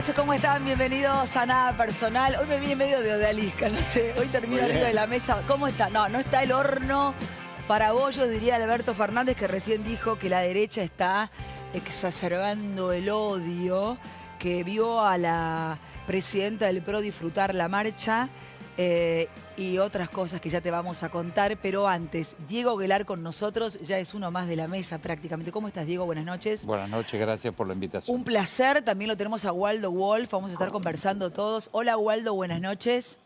noches, ¿cómo están? Bienvenidos a Nada Personal. Hoy me vine medio de odalisca, no sé. Hoy termino arriba de la mesa. ¿Cómo está? No, no está el horno para bollos, diría Alberto Fernández, que recién dijo que la derecha está exacerbando el odio, que vio a la presidenta del PRO disfrutar la marcha y otras cosas que ya te vamos a contar. Pero antes, Diego Aguilar con nosotros, ya es uno más de la mesa prácticamente. ¿Cómo estás, Diego? Buenas noches. Buenas noches, gracias por la invitación. Un placer, también lo tenemos a Waldo Wolf, vamos a estar conversando todos. Hola Waldo, buenas noches.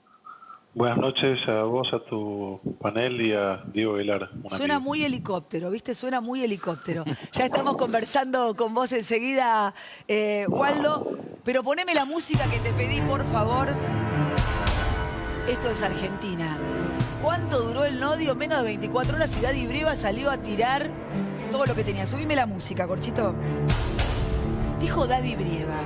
Buenas noches a vos, a tu panel y a Diego Aguilar. Suena amigo. muy helicóptero, ¿viste? Suena muy helicóptero. Ya estamos conversando con vos enseguida, Waldo, pero poneme la música que te pedí, por favor. Esto es Argentina. ¿Cuánto duró el nodio? Menos de 24 horas y Daddy Brieva salió a tirar todo lo que tenía. Subime la música, Corchito. Dijo Daddy Brieva: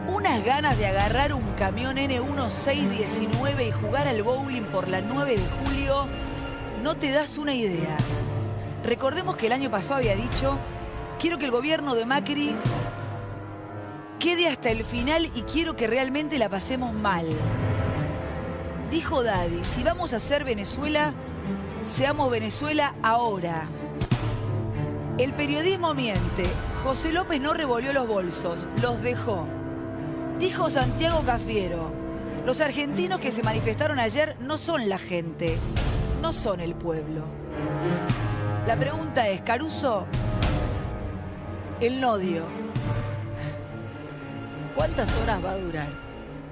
unas ganas de agarrar un camión N1619 y jugar al bowling por la 9 de julio, no te das una idea. Recordemos que el año pasado había dicho: quiero que el gobierno de Macri quede hasta el final y quiero que realmente la pasemos mal. Dijo Daddy: si vamos a ser Venezuela, seamos Venezuela ahora. El periodismo miente. José López no revolvió los bolsos, los dejó. Dijo Santiago Cafiero: los argentinos que se manifestaron ayer no son la gente, no son el pueblo. La pregunta es, Caruso, el nodio, ¿cuántas horas va a durar?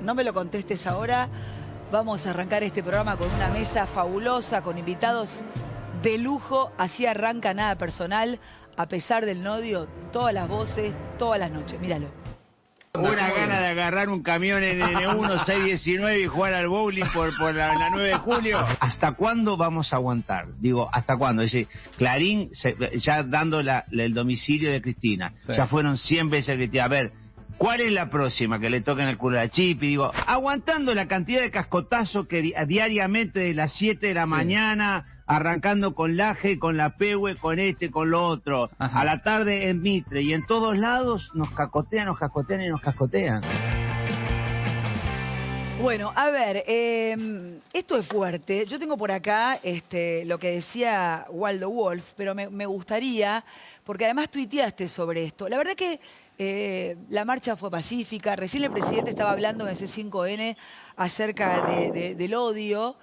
No me lo contestes ahora. Vamos a arrancar este programa con una mesa fabulosa, con invitados de lujo. Así arranca Nada Personal, a pesar del nodio, todas las voces, todas las noches. Míralo. Una gana de agarrar un camión en N1 619 y jugar al bowling por la 9 de julio. ¿Hasta cuándo vamos a aguantar? Digo, ¿hasta cuándo? Es decir, Clarín, ya dando el domicilio de Cristina, sí. Ya fueron 100 veces Cristina. A ver, ¿cuál es la próxima que le toquen el culo a la Chip? Y digo, aguantando la cantidad de cascotazos que diariamente de las 7 de la mañana... arrancando con Laje, con la Pehue, con con lo otro. Ajá. A la tarde en Mitre y en todos lados nos cascotean y nos cascotean. Bueno, a ver, esto es fuerte. Yo tengo por acá lo que decía Waldo Wolf, pero me gustaría, porque además tuiteaste sobre esto. La verdad que la marcha fue pacífica. Recién el presidente estaba hablando en ese C5N acerca del odio.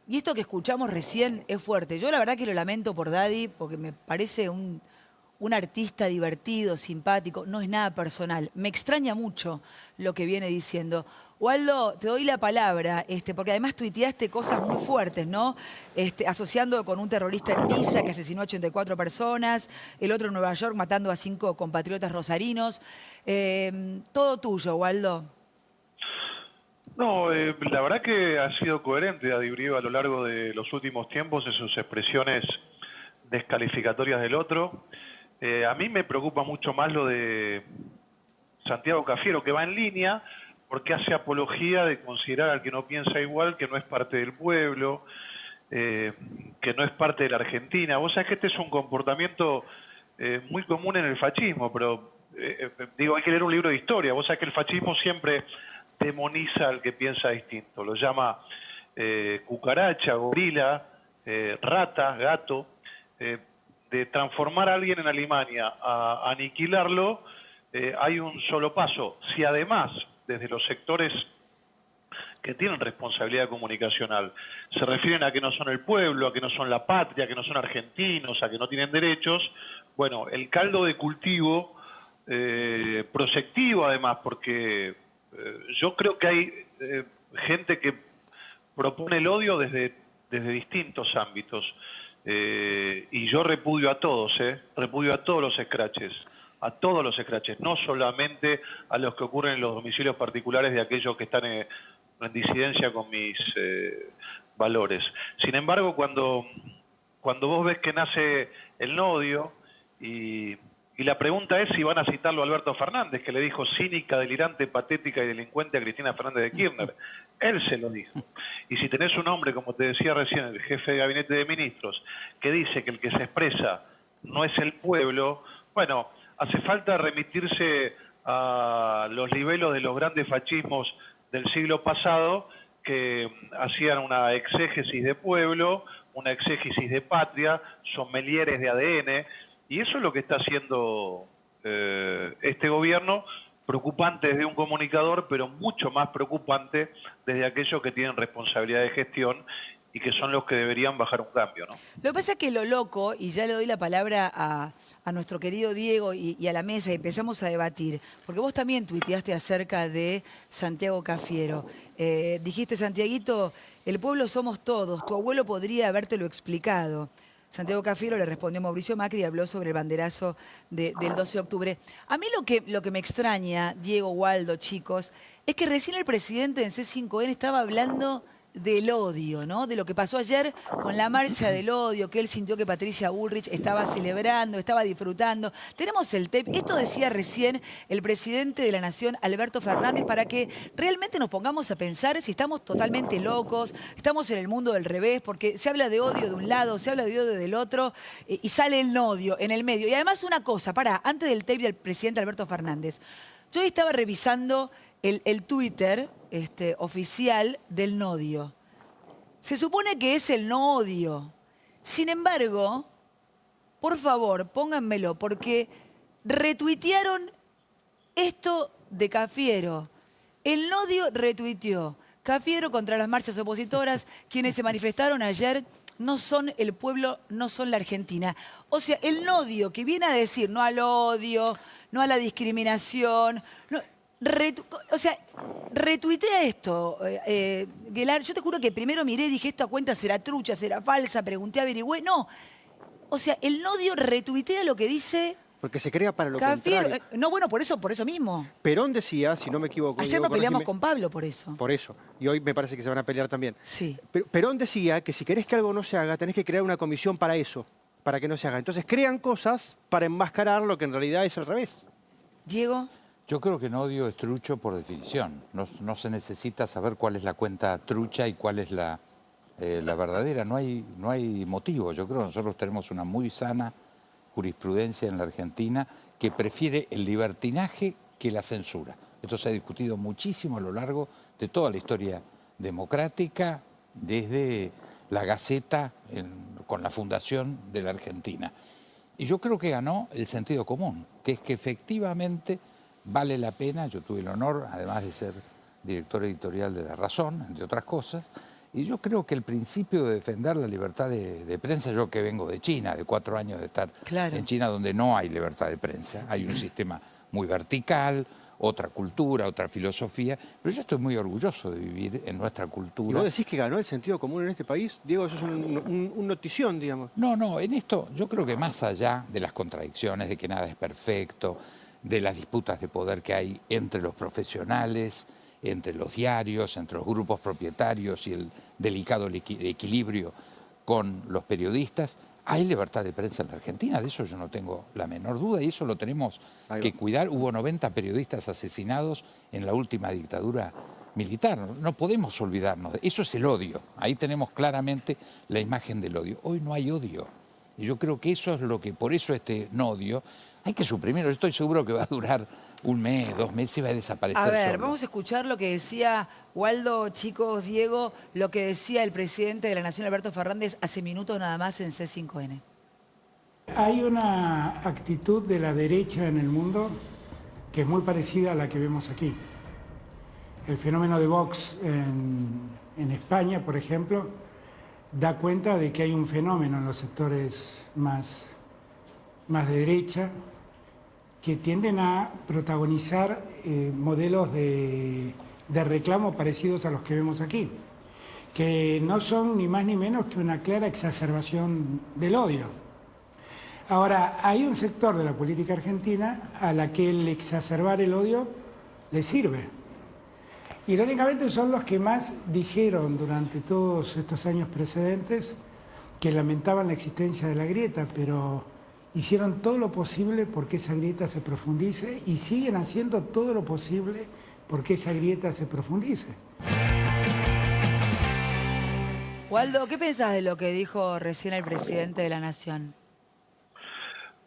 Y esto que escuchamos recién es fuerte. Yo la verdad que lo lamento por Daddy, porque me parece un artista divertido, simpático, no es nada personal. Me extraña mucho lo que viene diciendo. Waldo, te doy la palabra, porque además tuiteaste cosas muy fuertes, ¿no? Asociando con un terrorista en Niza que asesinó a 84 personas, el otro en Nueva York matando a 5 compatriotas rosarinos. Todo tuyo, Waldo. No, la verdad que ha sido coherente Daddy Brieva a lo largo de los últimos tiempos en sus expresiones descalificatorias del otro. A mí me preocupa mucho más lo de Santiago Cafiero, que va en línea porque hace apología de considerar al que no piensa igual, que no es parte del pueblo, que no es parte de la Argentina. Vos sabés que este es un comportamiento muy común en el fascismo, pero digo, hay que leer un libro de historia. Vos sabés que el fascismo siempre demoniza al que piensa distinto, lo llama cucaracha, gorila, rata, gato. De transformar a alguien en Alemania a aniquilarlo, hay un solo paso. Si además, desde los sectores que tienen responsabilidad comunicacional, se refieren a que no son el pueblo, a que no son la patria, a que no son argentinos, a que no tienen derechos, bueno, el caldo de cultivo, proyectivo además, porque yo creo que hay gente que propone el odio desde distintos ámbitos. Y yo repudio a todos, repudio a todos los escraches, no solamente a los que ocurren en los domicilios particulares de aquellos que están en disidencia con mis valores. Sin embargo, cuando vos ves que nace el nodio y la pregunta es si van a citarlo a Alberto Fernández, que le dijo cínica, delirante, patética y delincuente a Cristina Fernández de Kirchner. Él se lo dijo. Y si tenés un hombre, como te decía recién, el jefe de gabinete de ministros, que dice que el que se expresa no es el pueblo, bueno, hace falta remitirse a los libelos de los grandes fascismos del siglo pasado, que hacían una exégesis de pueblo, una exégesis de patria, sommeliers de ADN, y eso es lo que está haciendo este gobierno, preocupante desde un comunicador, pero mucho más preocupante desde aquellos que tienen responsabilidad de gestión y que son los que deberían bajar un cambio, ¿no? Lo que pasa es que lo loco, y ya le doy la palabra a nuestro querido Diego y a la mesa, y empezamos a debatir, porque vos también tuiteaste acerca de Santiago Cafiero. Dijiste, Santiaguito, el pueblo somos todos, tu abuelo podría habértelo explicado. Santiago Cafiero le respondió a Mauricio Macri y habló sobre el banderazo del 12 de octubre. A mí lo que me extraña, Diego, Waldo, chicos, es que recién el presidente en C5N estaba hablando del odio, ¿no? De lo que pasó ayer con la marcha del odio, que él sintió que Patricia Bullrich estaba celebrando, estaba disfrutando. Tenemos el tape. Esto decía recién el presidente de la Nación, Alberto Fernández, para que realmente nos pongamos a pensar si estamos totalmente locos, estamos en el mundo del revés, porque se habla de odio de un lado, se habla de odio del otro, y sale el odio en el medio. Y además una cosa, antes del tape del presidente Alberto Fernández, yo hoy estaba revisando el Twitter oficial del Nodio. Se supone que es el no odio. Sin embargo, por favor, pónganmelo, porque retuitearon esto de Cafiero. El Nodio retuiteó. Cafiero contra las marchas opositoras, quienes se manifestaron ayer no son el pueblo, no son la Argentina. O sea, el Nodio que viene a decir no al odio, no a la discriminación, no, retuitea esto, Guelar. Yo te juro que primero miré y dije, esta cuenta será trucha, será falsa, pregunté, averigüé. No, o sea, el Nodio retuitea lo que dice porque se crea para lo Cafiero. contrario. No, bueno, por eso mismo. Perón decía, si no me equivoco... Ayer nos peleamos con Pablo por eso. Por eso. Y hoy me parece que se van a pelear también. Sí. Perón decía que si querés que algo no se haga, tenés que crear una comisión para eso, para que no se haga. Entonces crean cosas para enmascarar lo que en realidad es al revés. Diego. Yo creo que el odio es trucho por definición. No se necesita saber cuál es la cuenta trucha y cuál es la verdadera. No hay motivo. Yo creo que nosotros tenemos una muy sana jurisprudencia en la Argentina que prefiere el libertinaje que la censura. Esto se ha discutido muchísimo a lo largo de toda la historia democrática, desde la Gaceta con la fundación de la Argentina. Y yo creo que ganó el sentido común, que es que efectivamente vale la pena. Yo tuve el honor, además de ser director editorial de La Razón, entre otras cosas, y yo creo que el principio de defender la libertad de prensa, yo que vengo de China, de 4 años de estar en China, donde no hay libertad de prensa, hay un sistema muy vertical, otra cultura, otra filosofía, pero yo estoy muy orgulloso de vivir en nuestra cultura. ¿Y vos decís que ganó el sentido común en este país? Diego, eso es un notición, digamos. No, en esto yo creo que más allá de las contradicciones, de que nada es perfecto, de las disputas de poder que hay entre los profesionales, entre los diarios, entre los grupos propietarios y el delicado equilibrio con los periodistas, hay libertad de prensa en la Argentina, de eso yo no tengo la menor duda, y eso lo tenemos que cuidar. Hubo 90 periodistas asesinados en la última dictadura militar, no podemos olvidarnos de eso. Es el odio, ahí tenemos claramente la imagen del odio. Hoy no hay odio, y yo creo que eso es lo que, por eso no odio, hay que suprimirlo. Yo estoy seguro que va a durar 1 mes, 2 meses y va a desaparecer. A ver, solo. vamos a escuchar lo que decía Waldo, chicos, Diego, lo que decía el presidente de la Nación, Alberto Fernández, hace minutos nada más en C5N. Hay una actitud de la derecha en el mundo que es muy parecida a la que vemos aquí. El fenómeno de Vox en España, por ejemplo, da cuenta de que hay un fenómeno en los sectores más de derecha que tienden a protagonizar modelos de reclamo parecidos a los que vemos aquí, que no son ni más ni menos que una clara exacerbación del odio. Ahora, hay un sector de la política argentina a la que el exacerbar el odio le sirve. Irónicamente son los que más dijeron durante todos estos años precedentes que lamentaban la existencia de la grieta, pero hicieron todo lo posible porque esa grieta se profundice y siguen haciendo todo lo posible porque esa grieta se profundice. Waldo, ¿qué pensás de lo que dijo recién el presidente de la Nación?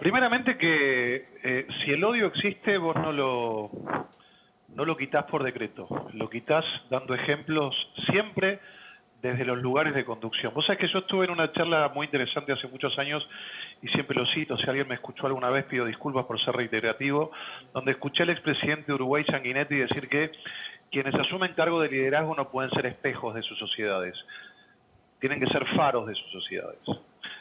Primeramente que si el odio existe, vos no lo quitás por decreto, lo quitás dando ejemplos siempre desde los lugares de conducción. Vos sabés que yo estuve en una charla muy interesante hace muchos años y siempre lo cito, si alguien me escuchó alguna vez pido disculpas por ser reiterativo, donde escuché al expresidente de Uruguay, Sanguinetti, decir que quienes asumen cargo de liderazgo no pueden ser espejos de sus sociedades, tienen que ser faros de sus sociedades.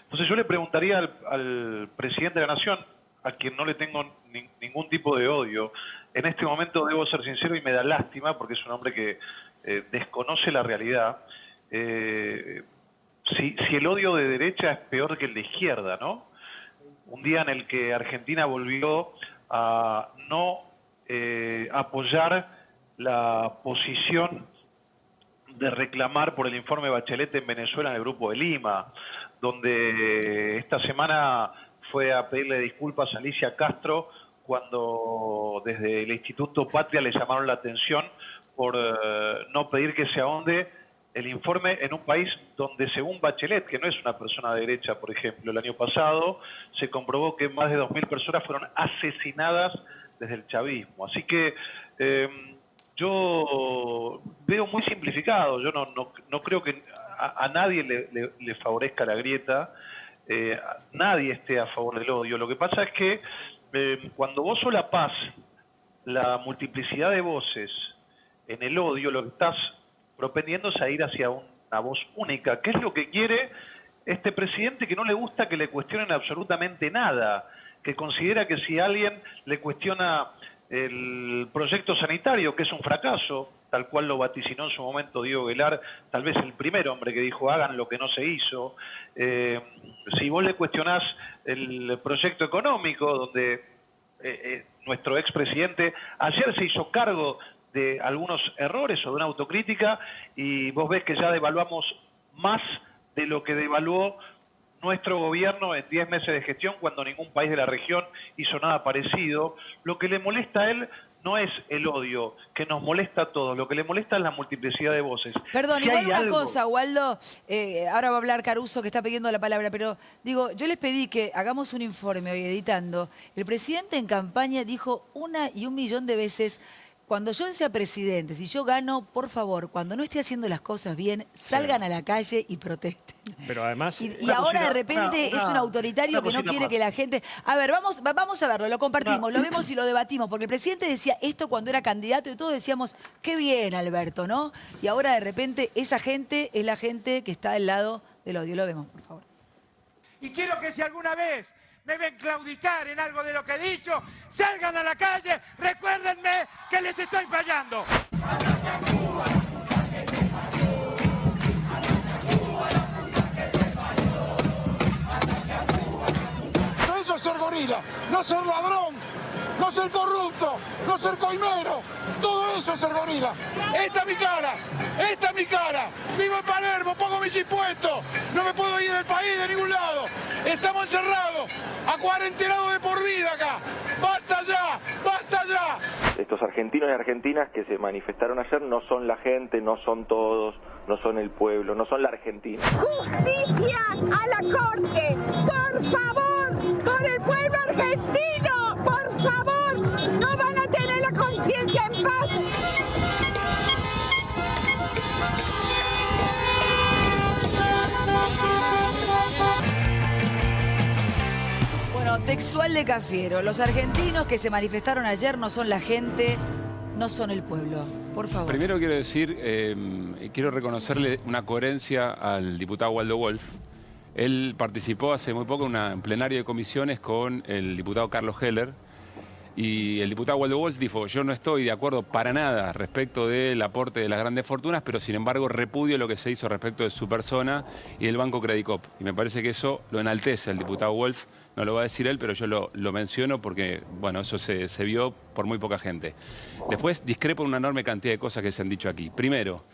Entonces yo le preguntaría al presidente de la Nación, a quien no le tengo ningún tipo de odio, en este momento debo ser sincero y me da lástima porque es un hombre que desconoce la realidad, si el odio de derecha es peor que el de izquierda, ¿no? Un día en el que Argentina volvió a no apoyar la posición de reclamar por el informe Bachelet en Venezuela en el Grupo de Lima, donde esta semana fue a pedirle disculpas a Alicia Castro cuando desde el Instituto Patria le llamaron la atención por no pedir que se ahonde el informe en un país donde, según Bachelet, que no es una persona de derecha, por ejemplo, el año pasado se comprobó que más de 2.000 personas fueron asesinadas desde el chavismo. Así que yo veo muy simplificado, yo no creo que a nadie le favorezca la grieta, nadie esté a favor del odio. Lo que pasa es que cuando vos solapás la multiplicidad de voces en el odio, lo que estás propendiendo es a ir hacia una voz única, que es lo que quiere este presidente, que no le gusta que le cuestionen absolutamente nada, que considera que si alguien le cuestiona el proyecto sanitario, que es un fracaso, tal cual lo vaticinó en su momento Diego Guelar, tal vez el primer hombre que dijo hagan lo que no se hizo. Si vos le cuestionás el proyecto económico, donde nuestro expresidente ayer se hizo cargo de algunos errores o de una autocrítica y vos ves que ya devaluamos más de lo que devaluó nuestro gobierno en 10 meses de gestión cuando ningún país de la región hizo nada parecido. Lo que le molesta a él no es el odio, que nos molesta a todos, lo que le molesta es la multiplicidad de voces. Perdón, igual una cosa, Waldo, ahora va a hablar Caruso que está pidiendo la palabra, pero digo, yo les pedí que hagamos un informe hoy editando. El presidente en campaña dijo 1.000.000 de veces: cuando yo sea presidente, si yo gano, por favor, cuando no esté haciendo las cosas bien, salgan a la calle y protesten. Pero además... Y ahora de repente es un autoritario que no quiere que la gente... A ver, vamos a verlo, lo compartimos, lo vemos y lo debatimos, porque el presidente decía esto cuando era candidato y todos decíamos, qué bien, Alberto, ¿no? Y ahora de repente esa gente es la gente que está del lado del odio. Lo vemos, por favor. Y quiero que si alguna vez me ven claudicar en algo de lo que he dicho, salgan a la calle, recuérdenme que les estoy fallando. Eso es ser gorila, no ser ladrón, no ser corrupto, no ser coimero, todo eso es ser gorila. Esta es mi cara, esta es mi cara. Vivo en Palermo, pago mis impuestos, no me puedo ir del país de ningún lado. Estamos encerrados, acuarentenados de por vida acá. ¡Basta ya! ¡Basta ya! Estos argentinos y argentinas que se manifestaron ayer no son la gente, no son todos, no son el pueblo, no son la Argentina. ¡Justicia a la Corte! ¡Por favor! ¡Por el pueblo argentino! ¡Por favor! ¡No van a tener la conciencia en paz! Bueno, textual de Cafiero. Los argentinos que se manifestaron ayer no son la gente, no son el pueblo. Por favor. Primero quiero decir, quiero reconocerle una coherencia al diputado Waldo Wolf. Él participó hace muy poco en un plenario de comisiones con el diputado Carlos Heller. Y el diputado Waldo Wolf dijo, yo no estoy de acuerdo para nada respecto del aporte de las grandes fortunas, pero sin embargo repudio lo que se hizo respecto de su persona y del Banco Credicop. Y me parece que eso lo enaltece el diputado Wolf, no lo va a decir él, pero yo lo menciono porque, bueno, eso se vio por muy poca gente. Después discrepo en una enorme cantidad de cosas que se han dicho aquí. Primero,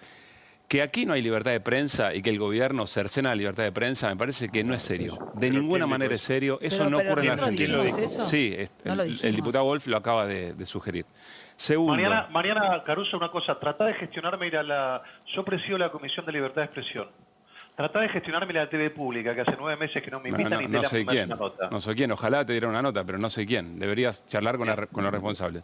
que aquí no hay libertad de prensa y que el gobierno cercena la libertad de prensa, me parece que no es serio. De ninguna manera es serio. Eso no ocurre en la Argentina. Sí, el diputado Wolf lo acaba de sugerir. Segundo. Mariana Caruso, una cosa, trata de gestionarme ir a la... Yo presido la Comisión de Libertad de Expresión. Tratá de gestionarme la TV pública, que hace 9 meses que no me invitan y te No soy una quién. nota. No soy quién. Ojalá te diera una nota, pero no soy quién. Deberías charlar con los responsables.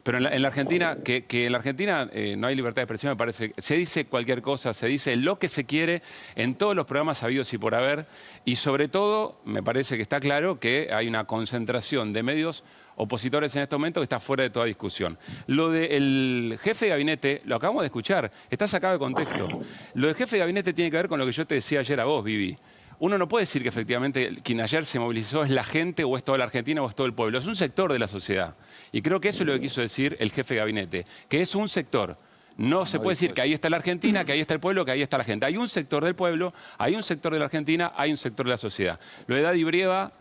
Pero en la Argentina, que en la Argentina no hay libertad de expresión, me parece. Se dice cualquier cosa, se dice lo que se quiere en todos los programas habidos y por haber. Y sobre todo, me parece que está claro que hay una concentración de medios opositores en este momento que está fuera de toda discusión. Lo del jefe de gabinete, lo acabamos de escuchar, está sacado de contexto. Lo del jefe de gabinete tiene que ver con lo que yo te decía ayer a vos, Vivi. Uno no puede decir que efectivamente quien ayer se movilizó es la gente o es toda la Argentina o es todo el pueblo. Es un sector de la sociedad. Y creo que eso es lo que quiso decir el jefe de gabinete, que es un sector. No se puede decir que ahí está la Argentina, que ahí está el pueblo, que ahí está la gente. Hay un sector del pueblo, hay un sector de la Argentina, hay un sector de la sociedad. Lo de Daddy Brieva,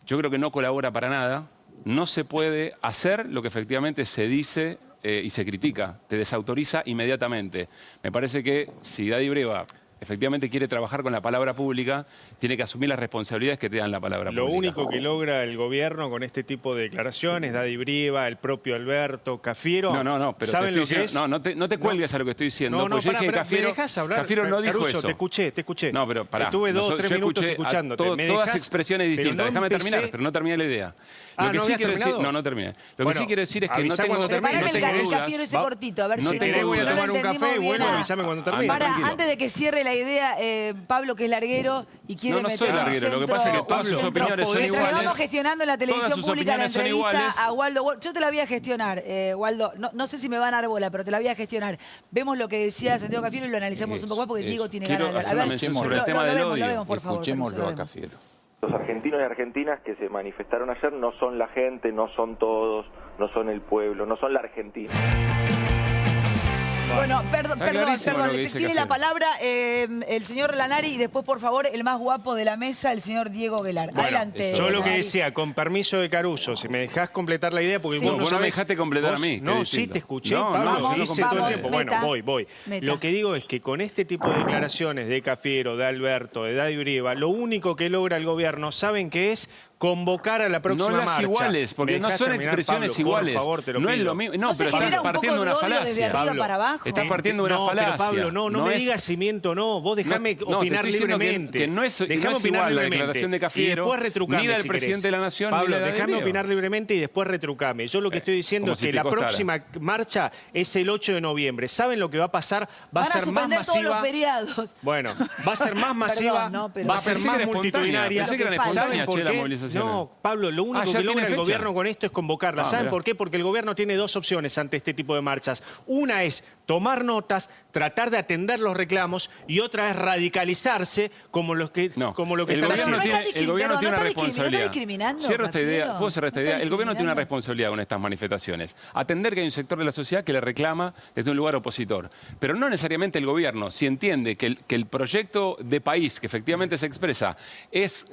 yo creo que no colabora para nada. No se puede hacer lo que efectivamente se dice y se critica. Te desautoriza inmediatamente. Me parece que si Daddy Brieva efectivamente quiere trabajar con la palabra pública, tiene que asumir las responsabilidades que te dan la palabra pública. Lo único que logra el gobierno con este tipo de declaraciones, Daddy Brieva, el propio Alberto, Cafiero... No, pero ¿saben lo que es? No te cuelgues a lo que estoy diciendo. No, porque yo dije que ¿me dejás hablar? Cafiero no dijo Caruso, eso. te escuché. No, pero pará. Estuve 2 o 3 minutos escuché escuchándote. Todas expresiones distintas. No Déjame empecé... terminar, pero no terminé la idea. ¿no sí habías terminado? no terminé. Lo que sí quiero decir es que no tengo... Preparame el Cafiero ese cortito, a ver si voy a tomar un café y vuelvo, avísame cuando termine. Para, antes de que cierre la idea, Pablo, que es larguero y quiere no meter soy larguero, lo que pasa es que todas sus opiniones son iguales. Estamos gestionando en la televisión pública la entrevista a Waldo Wolf. Yo te la voy a gestionar, Waldo. No sé si me van a dar bola, pero te la voy a gestionar. Vemos lo que decía Santiago Cafiero y lo analizamos un poco más porque Diego tiene ganas de hablar. A ver, sobre el tema del odio. Lo vemos, por favor. Escuchémoslo a Cafiero. Los argentinos y argentinas que se manifestaron ayer no son la gente, no son todos, no son el pueblo, no son la Argentina. Bueno, perdón. Tiene la Cafiero. palabra el señor Lanari y después, por favor, el más guapo de la mesa, el señor Diego Guelar. Adelante. Yo lo que Lanari. decía, con permiso de Caruso, si me dejás completar la idea, porque Sí. vos no Vos no me sabés... dejaste completar a mí. No, sí te escuché, No, Pablo, no, lo hice todo el tiempo. Meta. Bueno, voy. Meta. Lo que digo es que con este tipo de declaraciones de Cafiero, de Alberto, de Daddy Brieva, lo único que logra el gobierno, ¿saben qué es? Convocar a la próxima no las marcha. iguales, porque ¿Me no dejás son terminar, expresiones Pablo? iguales. Por favor, te lo no es pido. lo mismo. No, ¿No se pero genera estás un poco partiendo de una de odio desde falacia. arriba para abajo? Estás partiendo de una falacia. Pero Pablo, no me es- digas cimiento, no. Vos dejame No, te opinar estoy diciendo libremente. que no es Dejame igual la libremente. declaración de Cafiero, Y después retrucame, ni del si presidente querés. de la Nación, ni Pablo, la de déjame Brieva. opinar libremente y después retrucame. Yo lo que estoy diciendo como es si que te la costara. próxima marcha es el 8 de noviembre. ¿Saben lo que va a pasar? Va a Van a ser más suspender todos los masiva. feriados. Bueno, va a ser más masiva, Perdón, no, pero- va a ser Pensé que más era espontánea, multitudinaria. pensé que eran ¿Saben espontáneas, por che, las qué? movilizaciones. No, Pablo, lo único Ah, ya que tiene logra el fecha. gobierno con esto es convocarla. ¿Saben mirá. por qué? Porque el gobierno tiene dos opciones ante este tipo de marchas. Una es tomar notas, tratar de atender los reclamos, y otra es radicalizarse como lo que están gobierno haciendo. el gobierno tiene una ¿No responsabilidad. está discriminando, Cierro esta idea, Cafiero? puedo cerrar esta ¿No idea. está El gobierno tiene una discriminando? responsabilidad con estas manifestaciones. Atender que hay un sector de la sociedad que le reclama desde un lugar opositor. Pero no necesariamente el gobierno, si entiende que el proyecto de país que efectivamente se expresa es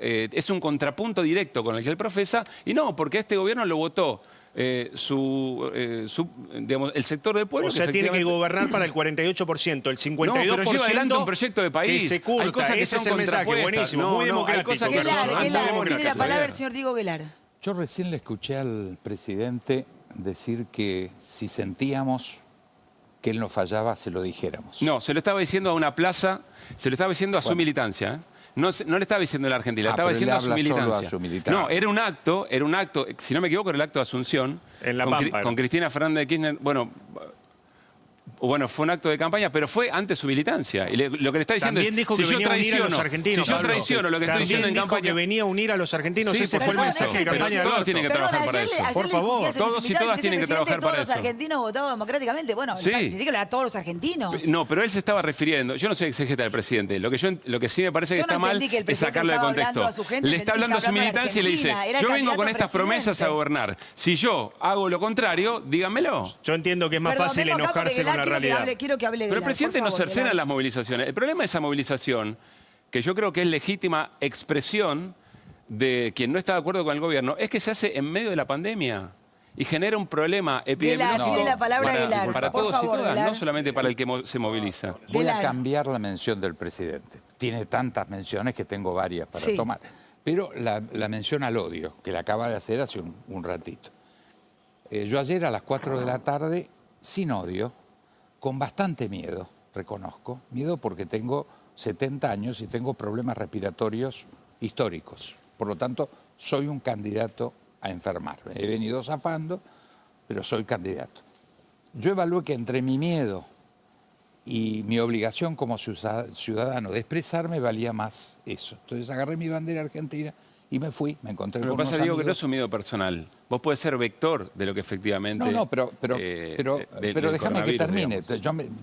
un contrapunto directo con el que él profesa, y no, porque este gobierno lo votó digamos, el sector del pueblo. O sea, tiene que efectivamente- gobernar para el 48%, el 52%. No, pero lleva adelante un proyecto de país. Que se curta. Hay cosas que Ese son es el mensaje, contrapuestas. buenísimo, No, muy no, hay democrático. cosas que Caruso, son Guelar, muy Guelar, democrático. tiene la palabra el señor Diego Guelar. Yo recién le escuché al presidente decir que si sentíamos que él no fallaba, se lo dijéramos. No, se lo estaba diciendo a una plaza, se lo estaba diciendo a su militancia. ¿eh? No le estaba diciendo a la Argentina, le estaba pero él diciendo a su habla solo militancia. a su militancia. No, era un acto, si no me equivoco, era el acto de Asunción. En La con, Pampa, con ¿no? Cristina Fernández de Kirchner. Bueno, fue un acto de campaña, pero fue ante su militancia. Y lo que le está diciendo También es, dijo si que yo venía a unir a los traiciono, argentinos. si yo Pablo. traiciono lo que estoy También diciendo en dijo campaña... que venía a unir a los argentinos. Sí, Ese por fue el favor, mensaje de pero campaña de todos Alberto. tienen que trabajar para eso. Por favor, todos y todas tienen que trabajar para todos los eso. argentinos votados democráticamente. Bueno, Sí. dígalo a todos los argentinos. No, pero él se estaba refiriendo, yo no soy exegeta del presidente, lo que sí me parece que Yo no está mal entendí que el es presidente sacarlo de estaba contexto. hablando a su gente, Le está entendí hablando a que su hablaba de militancia y le dice, Argentina, era yo vengo candidato con a estas promesas a presidente. gobernar. Si yo hago lo contrario, díganmelo. Yo entiendo que es más Perdón, fácil vengo acá porque enojarse con la Guelar realidad. quiero que hable Pero el Guelar, presidente por no favor, cercena Guelar. las movilizaciones. El problema de esa movilización, que yo creo que es legítima expresión de quien no está de acuerdo con el gobierno, es que se hace en medio de la pandemia y genera un problema epidemiológico tiene la palabra Guelar, para por todos favor, y todas, Guelar. no solamente para el que se moviliza. Voy a Guelar. cambiar la mención del presidente. Tiene tantas menciones que tengo varias para Sí. tomar. Pero la mención al odio, que la acaba de hacer hace un ratito. Yo ayer a las 4 de la tarde, sin odio, con bastante miedo, reconozco. Miedo porque tengo 70 años y tengo problemas respiratorios históricos. Por lo tanto, soy un candidato a enfermarme. He venido zafando, pero soy candidato. Yo evalué que entre mi miedo y mi obligación como ciudadano de expresarme valía más eso. Entonces agarré mi bandera argentina y me fui, me encontré con unos amigos. Lo que pasa, Diego, que no es un miedo personal. Vos podés ser vector de lo que efectivamente... No, pero déjame que termine.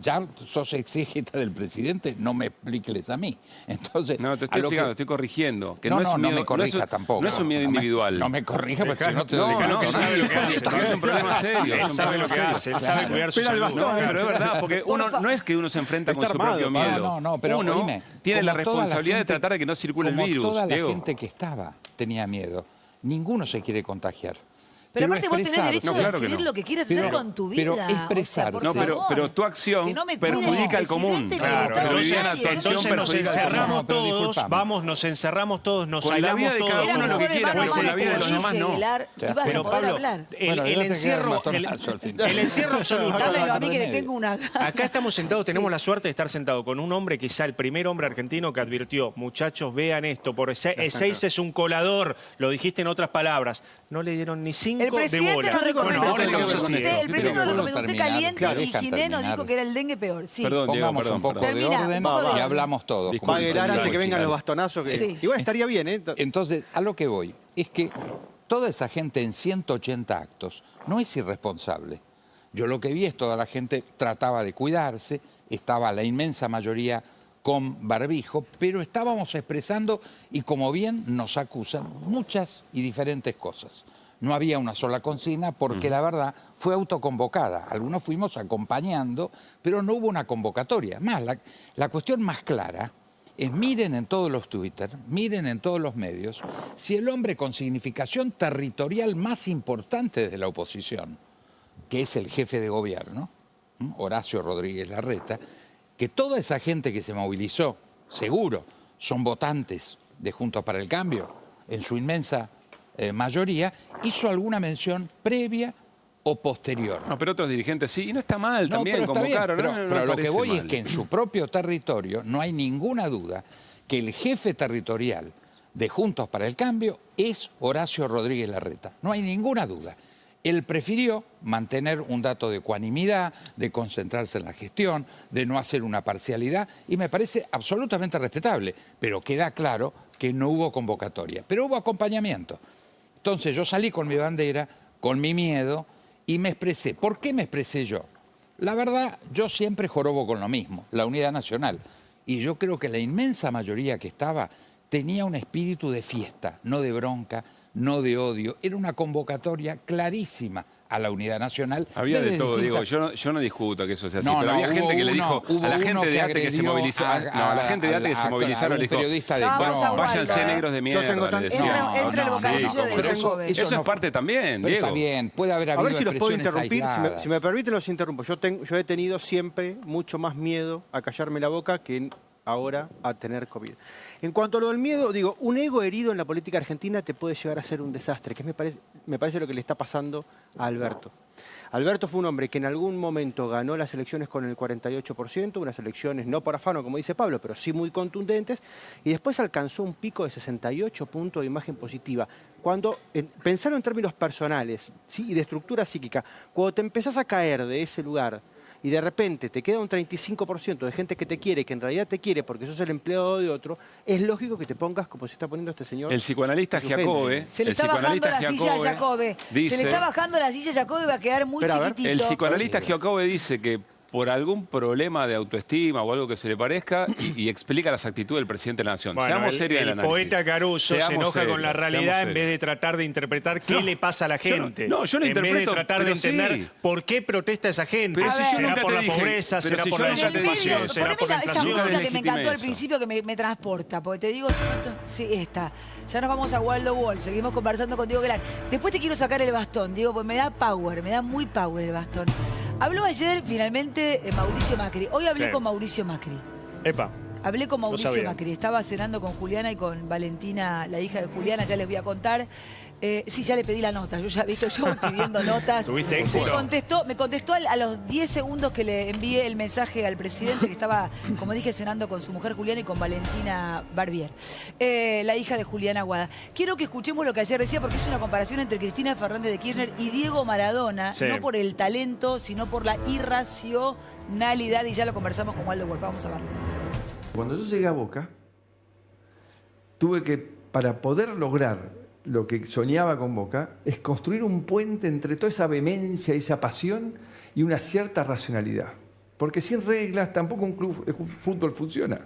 Ya sos exégeta del presidente, no me expliques a mí. Entonces, no, te estoy explicando, estoy corrigiendo. Que no es un miedo, me corrija tampoco. No es un miedo individual. No me corrija porque si no te doy No, él sabe lo que hace. Es un problema serio. Él sabe lo que hace, él sabe cuidar su salud. Pero es verdad, porque no es que uno se enfrenta con su propio miedo. Pero uno tiene la responsabilidad de tratar de que no circule el virus, toda la Diego. gente que estaba tenía miedo. Ninguno se quiere contagiar. Pero aparte vos tenés derecho a decidir lo que quieres hacer con tu vida. Pero expresar. O sea, pero tu acción perjudica al común. Claro. Entonces nos encerramos todos, nos encerramos todos, nos aislamos todos. Con la vida de cada uno lo que quiera, pero con la vida de los demás no. Pero Pablo, el encierro absoluto. Dámelo a mí que le tengo una... Acá estamos sentados, tenemos la suerte de estar sentados con un hombre, quizá el primer hombre argentino que advirtió, muchachos, vean esto, por Ezeiza es un colador, lo dijiste en otras palabras. No le dieron ni 5 de bola. El presidente no lo recomendó. Usted caliente y Ginés nos dijo que era el dengue peor. Sí. Perdón, Diego, pongamos un poco de orden y hablamos todos. Va a quedar antes que vengan los bastonazos. Igual estaría bien, ¿eh? Entonces, a lo que voy es que toda esa gente en 180 actos no es irresponsable. Yo lo que vi es toda la gente trataba de cuidarse, estaba la inmensa mayoría con barbijo, pero estábamos expresando, y como bien nos acusan, muchas y diferentes cosas. No había una sola consigna porque la verdad fue autoconvocada. Algunos fuimos acompañando, pero no hubo una convocatoria. Más, la cuestión más clara es miren en todos los Twitter, miren en todos los medios, si el hombre con significación territorial más importante de la oposición, que es el jefe de gobierno, Horacio Rodríguez Larreta, que toda esa gente que se movilizó, seguro, son votantes de Juntos para el Cambio, en su inmensa mayoría, hizo alguna mención previa o posterior. No, pero otros dirigentes sí, y no está mal, también convocaron. Pero lo que voy es que en su propio territorio no hay ninguna duda que el jefe territorial de Juntos para el Cambio es Horacio Rodríguez Larreta. No hay ninguna duda. Él prefirió mantener un dato de ecuanimidad, de concentrarse en la gestión, de no hacer una parcialidad, y me parece absolutamente respetable, pero queda claro que no hubo convocatoria, pero hubo acompañamiento. Entonces yo salí con mi bandera, con mi miedo, y me expresé. ¿Por qué me expresé yo? La verdad, yo siempre jorobo con lo mismo, la unidad nacional, y yo creo que la inmensa mayoría que estaba tenía un espíritu de fiesta, no de bronca, no de odio. Era una convocatoria clarísima a la unidad nacional. Había de todo, Diego. Yo no discuto que eso sea así, pero había gente que le dijo a la gente de ATE que se movilizó, a la gente de ATE que se movilizaron, le dijo, váyanse negros de mierda, le decía. Entra el bocadillo de Jacobe. Eso es parte también, Diego. Está bien, puede haber habido. A ver si los puedo interrumpir, aisladas. si me permiten los interrumpo. Yo he tenido siempre mucho más miedo a callarme la boca que ahora a tener COVID. En cuanto a lo del miedo, digo, un ego herido en la política argentina te puede llegar a ser un desastre, que me parece lo que le está pasando a Alberto. Alberto fue un hombre que en algún momento ganó las elecciones con el 48%, unas elecciones no por afano, como dice Pablo, pero sí muy contundentes, y después alcanzó un pico de 68 puntos de imagen positiva. Cuando, pensarlo en términos personales, ¿sí? Y de estructura psíquica, cuando te empezás a caer de ese lugar, y de repente te queda un 35% de gente que te quiere, que en realidad te quiere porque sos el empleado de otro, es lógico que te pongas como se está poniendo este señor. El psicoanalista Giacobbe. Se le está bajando la silla a Giacobbe. Se le está bajando la silla a Giacobbe y va a quedar muy chiquitito. El psicoanalista Giacobbe dice que por algún problema de autoestima o algo que se le parezca y explica las actitudes del presidente de la Nación. Bueno, seamos serios en el análisis. Poeta Caruso se enoja con la realidad en vez de tratar de interpretar qué le pasa a la gente. Yo lo interpreto, en vez de tratar de entender por qué protesta esa gente. Pero si será por la pobreza, será por la desocupación, será por la inflación. Esa música que me encantó al principio que me transporta, porque te digo, sí, esta. Ya nos vamos a Waldo Wolf, seguimos conversando con Diego Gelán. Después te quiero sacar el bastón, Diego, porque me da power, me da muy power el bastón. Habló ayer finalmente Mauricio Macri. Hoy hablé con Mauricio Macri. Epa. Hablé con Mauricio Macri. Estaba cenando con Juliana y con Valentina, la hija de Juliana, ya les voy a contar. Sí, ya le pedí la nota. Yo ya visto, yo voy pidiendo notas. ¿Tuviste éxito? Me contestó a los 10 segundos que le envié el mensaje al presidente, que estaba, como dije, cenando con su mujer Juliana y con Valentina Barbier, la hija de Julián Aguada. Quiero que escuchemos lo que ayer decía, porque es una comparación entre Cristina Fernández de Kirchner y Diego Maradona, Sí. no por el talento, sino por la irracionalidad, y ya lo conversamos con Waldo Wolf. Vamos a verlo. Cuando yo llegué a Boca, tuve que, para poder lograr lo que soñaba con Boca, es construir un puente entre toda esa vehemencia, esa pasión y una cierta racionalidad. Porque sin reglas tampoco un club de fútbol funciona.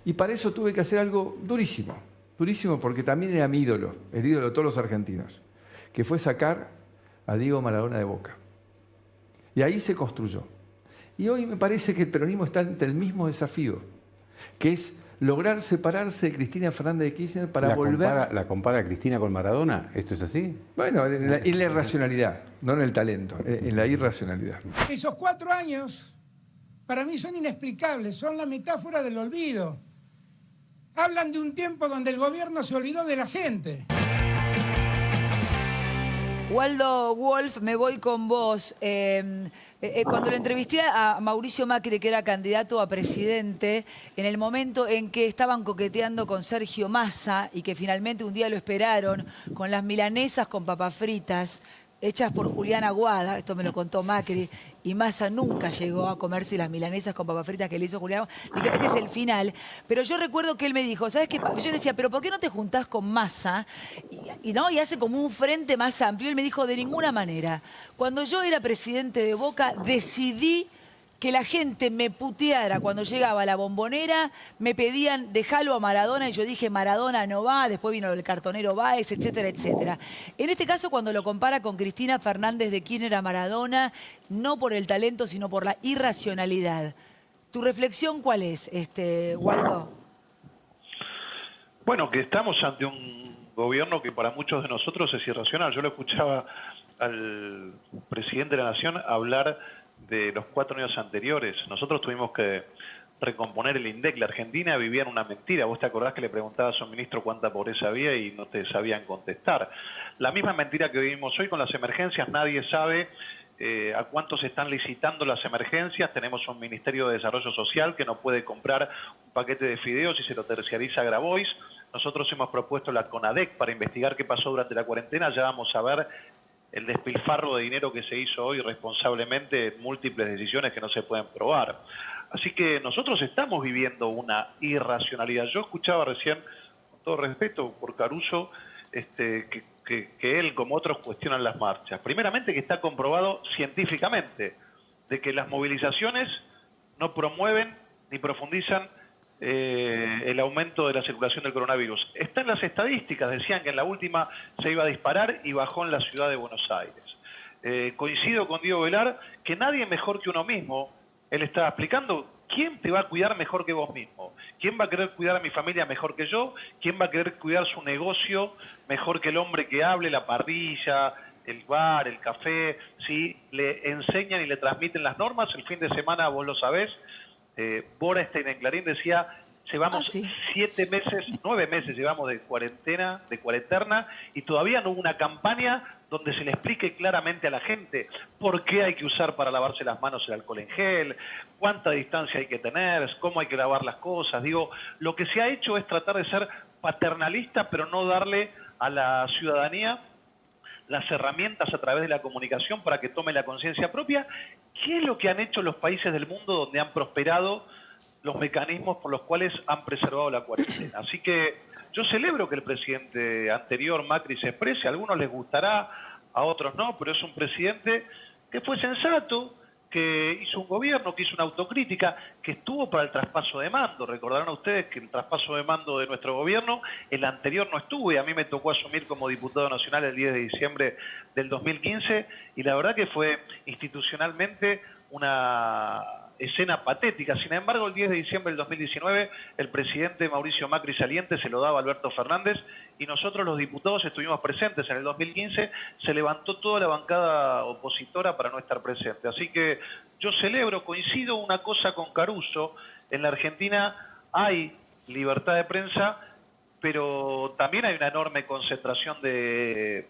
Y para eso tuve que hacer algo durísimo. Durísimo porque también era mi ídolo, el ídolo de todos los argentinos, que fue sacar a Diego Maradona de Boca. Y ahí se construyó. Y hoy me parece que el peronismo está ante el mismo desafío, que es lograr separarse de Cristina Fernández de Kirchner para volver... ¿La compara a Cristina con Maradona? ¿Esto es así? Bueno, en la irracionalidad, no en el talento, en la irracionalidad. Esos 4 años para mí son inexplicables, son la metáfora del olvido. Hablan de un tiempo donde el gobierno se olvidó de la gente. Waldo Wolf, me voy con vos. Cuando lo entrevisté a Mauricio Macri, que era candidato a presidente, en el momento en que estaban coqueteando con Sergio Massa y que finalmente un día lo esperaron con las milanesas con papas fritas hechas por Julián Aguada, esto me lo contó Macri, y Massa nunca llegó a comerse las milanesas con papas fritas que le hizo Julián Aguada. Dije, este es el final. Pero yo recuerdo que él me dijo, ¿sabes qué? Yo le decía, ¿pero por qué no te juntás con Massa? Y hace como un frente más amplio. Él me dijo, de ninguna manera. Cuando yo era presidente de Boca, decidí que la gente me puteara cuando llegaba a la Bombonera, me pedían, dejalo a Maradona, y yo dije, Maradona no va, después vino el cartonero Báez, etcétera, etcétera. En este caso, cuando lo compara con Cristina Fernández de Kirchner a Maradona, no por el talento, sino por la irracionalidad. ¿Tu reflexión cuál es, Waldo? Bueno, que estamos ante un gobierno que para muchos de nosotros es irracional. Yo lo escuchaba al presidente de la Nación hablar de los 4 años anteriores. Nosotros tuvimos que recomponer el INDEC. La Argentina vivía en una mentira. Vos te acordás que le preguntabas a un ministro cuánta pobreza había y no te sabían contestar. La misma mentira que vivimos hoy con las emergencias. Nadie sabe a cuánto se están licitando las emergencias. Tenemos un Ministerio de Desarrollo Social que no puede comprar un paquete de fideos y se lo terciariza a Grabois. Nosotros hemos propuesto la CONADEC para investigar qué pasó durante la cuarentena. Ya vamos a ver el despilfarro de dinero que se hizo hoy responsablemente en múltiples decisiones que no se pueden probar. Así que nosotros estamos viviendo una irracionalidad. Yo escuchaba recién, con todo respeto por Caruso, que él, como otros, cuestionan las marchas. Primeramente, que está comprobado científicamente de que las movilizaciones no promueven ni profundizan el aumento de la circulación del coronavirus. Está en las estadísticas, decían que en la última se iba a disparar y bajó en la ciudad de Buenos Aires. Coincido con Diego Velar que nadie mejor que uno mismo. Él estaba explicando, ¿quién te va a cuidar mejor que vos mismo? ¿Quién va a querer cuidar a mi familia mejor que yo? ¿Quién va a querer cuidar su negocio mejor que el hombre que hable, la parrilla, el bar, el café? Si le enseñan y le transmiten las normas, el fin de semana, vos lo sabés, Borestein en Clarín decía, llevamos 7 meses, 9 meses llevamos de cuarentena, de cuarenterna, y todavía no hubo una campaña donde se le explique claramente a la gente por qué hay que usar para lavarse las manos el alcohol en gel, cuánta distancia hay que tener, cómo hay que lavar las cosas. Digo, lo que se ha hecho es tratar de ser paternalista, pero no darle a la ciudadanía las herramientas a través de la comunicación para que tome la conciencia propia. ¿Qué es lo que han hecho los países del mundo donde han prosperado los mecanismos por los cuales han preservado la cuarentena? Así que yo celebro que el presidente anterior, Macri, se exprese. A algunos les gustará, a otros no, pero es un presidente que fue sensato, que hizo un gobierno, que hizo una autocrítica, que estuvo para el traspaso de mando. Recordarán ustedes que el traspaso de mando de nuestro gobierno, el anterior no estuvo, y a mí me tocó asumir como diputado nacional el 10 de diciembre del 2015, y la verdad que fue institucionalmente una escena patética. Sin embargo, el 10 de diciembre del 2019, el presidente Mauricio Macri saliente se lo daba a Alberto Fernández, y nosotros los diputados estuvimos presentes. En el 2015 se levantó toda la bancada opositora para no estar presente. Así que yo celebro, coincido una cosa con Caruso, en la Argentina hay libertad de prensa, pero también hay una enorme concentración de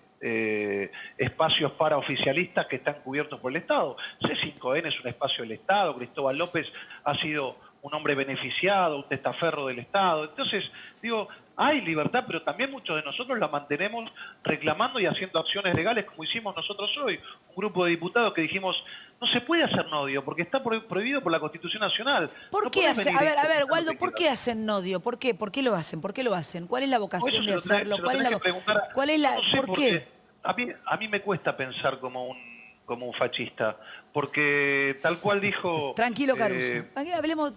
espacios paraoficialistas que están cubiertos por el Estado. C5N es un espacio del Estado, Cristóbal López ha sido un hombre beneficiado, un testaferro del Estado. Entonces, digo, hay libertad, pero también muchos de nosotros la mantenemos reclamando y haciendo acciones legales como hicimos nosotros hoy. Un grupo de diputados que dijimos, no se puede hacer nodio porque está prohibido por la Constitución Nacional. ¿Por qué hacen? A ver, Waldo, ¿por qué hacen nodio? ¿Por qué? ¿Por qué lo hacen? ¿Por qué lo hacen? ¿Cuál es la vocación de hacerlo? ¿Cuál es la ¿por qué? A mí me cuesta pensar como un fascista, porque tal cual dijo... Tranquilo, Caruso. Hablemos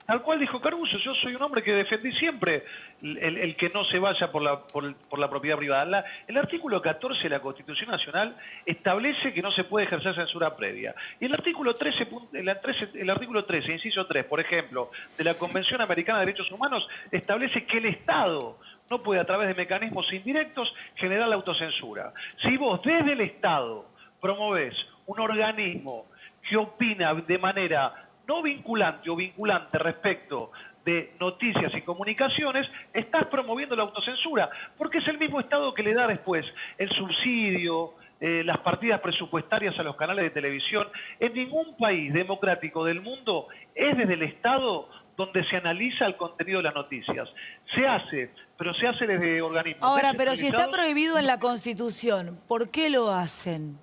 tal cual dijo Caruso, yo soy un hombre que defendí siempre el que no se vaya por la propiedad privada. El artículo 14 de la Constitución Nacional establece que no se puede ejercer censura previa. Y el artículo 13, inciso 3, por ejemplo, de la Convención Americana de Derechos Humanos, establece que el Estado no puede, a través de mecanismos indirectos, generar la autocensura. Si vos desde el Estado promovés un organismo que opina de manera no vinculante o vinculante respecto de noticias y comunicaciones, estás promoviendo la autocensura, porque es el mismo Estado que le da después el subsidio, las partidas presupuestarias a los canales de televisión. En ningún país democrático del mundo es desde el Estado donde se analiza el contenido de las noticias. Se hace, pero se hace desde organismos. Ahora, pero si está prohibido en la Constitución, ¿por qué lo hacen?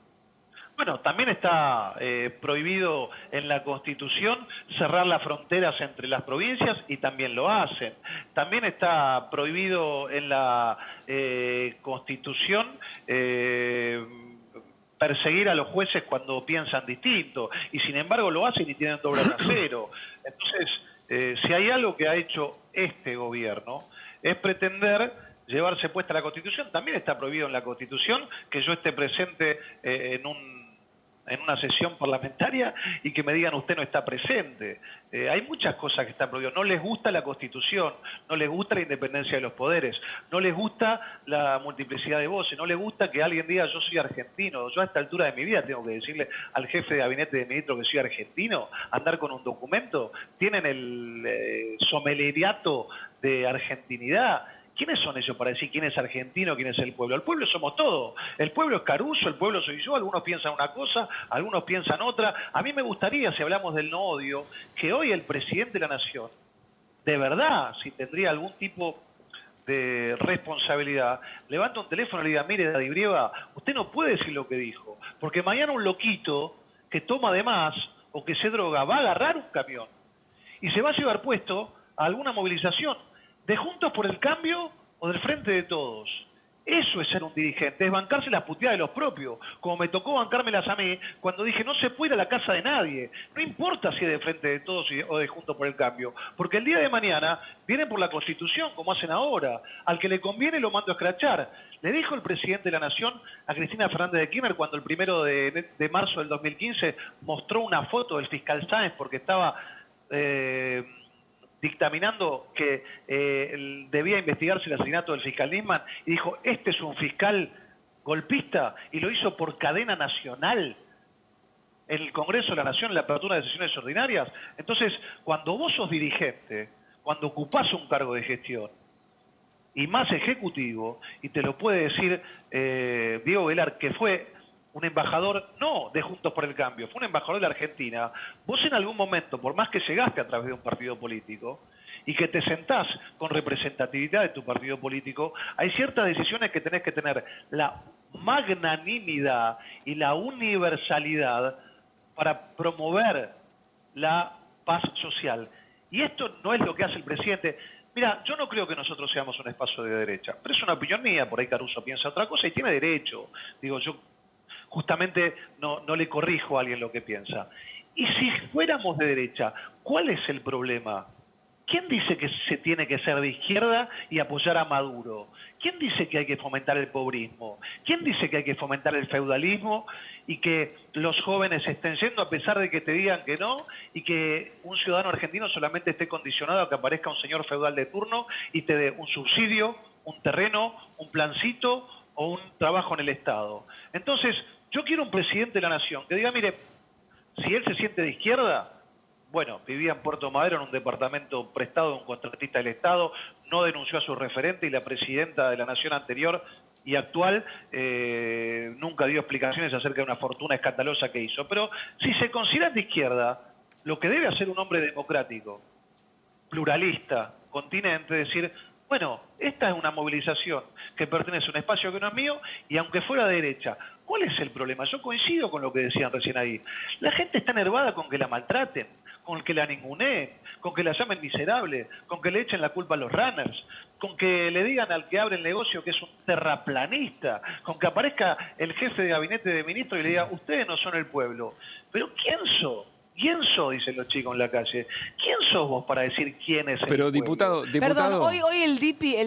Bueno, también está prohibido en la Constitución cerrar las fronteras entre las provincias y también lo hacen. También está prohibido en la Constitución perseguir a los jueces cuando piensan distinto y sin embargo lo hacen y tienen doble rasero. Entonces, si hay algo que ha hecho este gobierno es pretender llevarse puesta la Constitución. También está prohibido en la Constitución que yo esté presente en una sesión parlamentaria y que me digan usted no está presente. Hay muchas cosas que están prohibidas. No les gusta la Constitución, no les gusta la independencia de los poderes, no les gusta la multiplicidad de voces, no les gusta que alguien diga yo soy argentino. Yo a esta altura de mi vida tengo que decirle al jefe de gabinete de ministros que soy argentino, andar con un documento. Tienen el sommelierato de argentinidad. ¿Quiénes son ellos para decir quién es argentino, quién es el pueblo? El pueblo somos todos. El pueblo es Caruso, el pueblo soy yo. Algunos piensan una cosa, algunos piensan otra. A mí me gustaría, si hablamos del no odio, que hoy el presidente de la Nación, de verdad, si tendría algún tipo de responsabilidad, levanta un teléfono y le diga, mire, Daddy Brieva, usted no puede decir lo que dijo, porque mañana un loquito que toma de más o que se droga va a agarrar un camión y se va a llevar puesto a alguna movilización de Juntos por el Cambio o del Frente de Todos. Eso es ser un dirigente, es bancarse las puteadas de los propios, como me tocó bancármelas a mí cuando dije no se puede ir a la casa de nadie, no importa si es de Frente de Todos o de Juntos por el Cambio, porque el día de mañana vienen por la Constitución, como hacen ahora, al que le conviene lo mando a escrachar. Le dijo el presidente de la Nación a Cristina Fernández de Kirchner cuando el 1 de marzo del 2015 mostró una foto del fiscal Sáenz porque estaba... dictaminando que debía investigarse el asesinato del fiscal Nisman, y dijo, este es un fiscal golpista, y lo hizo por cadena nacional en el Congreso de la Nación, en la apertura de sesiones ordinarias. Entonces, cuando vos sos dirigente, cuando ocupás un cargo de gestión, y más ejecutivo, y te lo puede decir Diego Velar, que fue un embajador, no de Juntos por el Cambio, fue un embajador de la Argentina, vos en algún momento, por más que llegaste a través de un partido político y que te sentás con representatividad de tu partido político, hay ciertas decisiones que tenés que tener la magnanimidad y la universalidad para promover la paz social. Y esto no es lo que hace el presidente. Mira, yo no creo que nosotros seamos un espacio de derecha, pero es una opinión mía, por ahí Caruso piensa otra cosa y tiene derecho. Digo, yo justamente no le corrijo a alguien lo que piensa. Y si fuéramos de derecha, ¿cuál es el problema? ¿Quién dice que se tiene que ser de izquierda y apoyar a Maduro? ¿Quién dice que hay que fomentar el pobrismo? ¿Quién dice que hay que fomentar el feudalismo y que los jóvenes estén yendo a pesar de que te digan que no y que un ciudadano argentino solamente esté condicionado a que aparezca un señor feudal de turno y te dé un subsidio, un terreno, un plancito o un trabajo en el Estado? Entonces, yo quiero un presidente de la Nación que diga, mire, si él se siente de izquierda, Bueno, vivía en Puerto Madero en un departamento prestado de un contratista del Estado, no denunció a su referente y la presidenta de la Nación anterior y actual nunca dio explicaciones acerca de una fortuna escandalosa que hizo. Pero si se considera de izquierda, lo que debe hacer un hombre democrático, pluralista, continente, decir, bueno, esta es una movilización que pertenece a un espacio que no es mío y aunque fuera de derecha, ¿cuál es el problema? Yo coincido con lo que decían recién ahí. La gente está enervada con que la maltraten, con que la ninguneen, con que la llamen miserable, con que le echen la culpa a los runners, con que le digan al que abre el negocio que es un terraplanista, con que aparezca el jefe de gabinete de ministros y le diga, ustedes no son el pueblo. Pero ¿quién sos? ¿Quién sos? Dicen los chicos en la calle. ¿Quién sos vos para decir quién es el Pero pueblo? diputado... Perdón, hoy el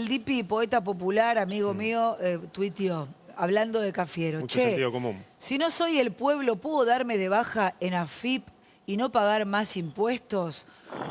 Dipi, poeta popular, amigo mío, tuiteó, hablando de Cafiero. Mucho sentido común. Si no soy el pueblo, ¿puedo darme de baja en AFIP y no pagar más impuestos?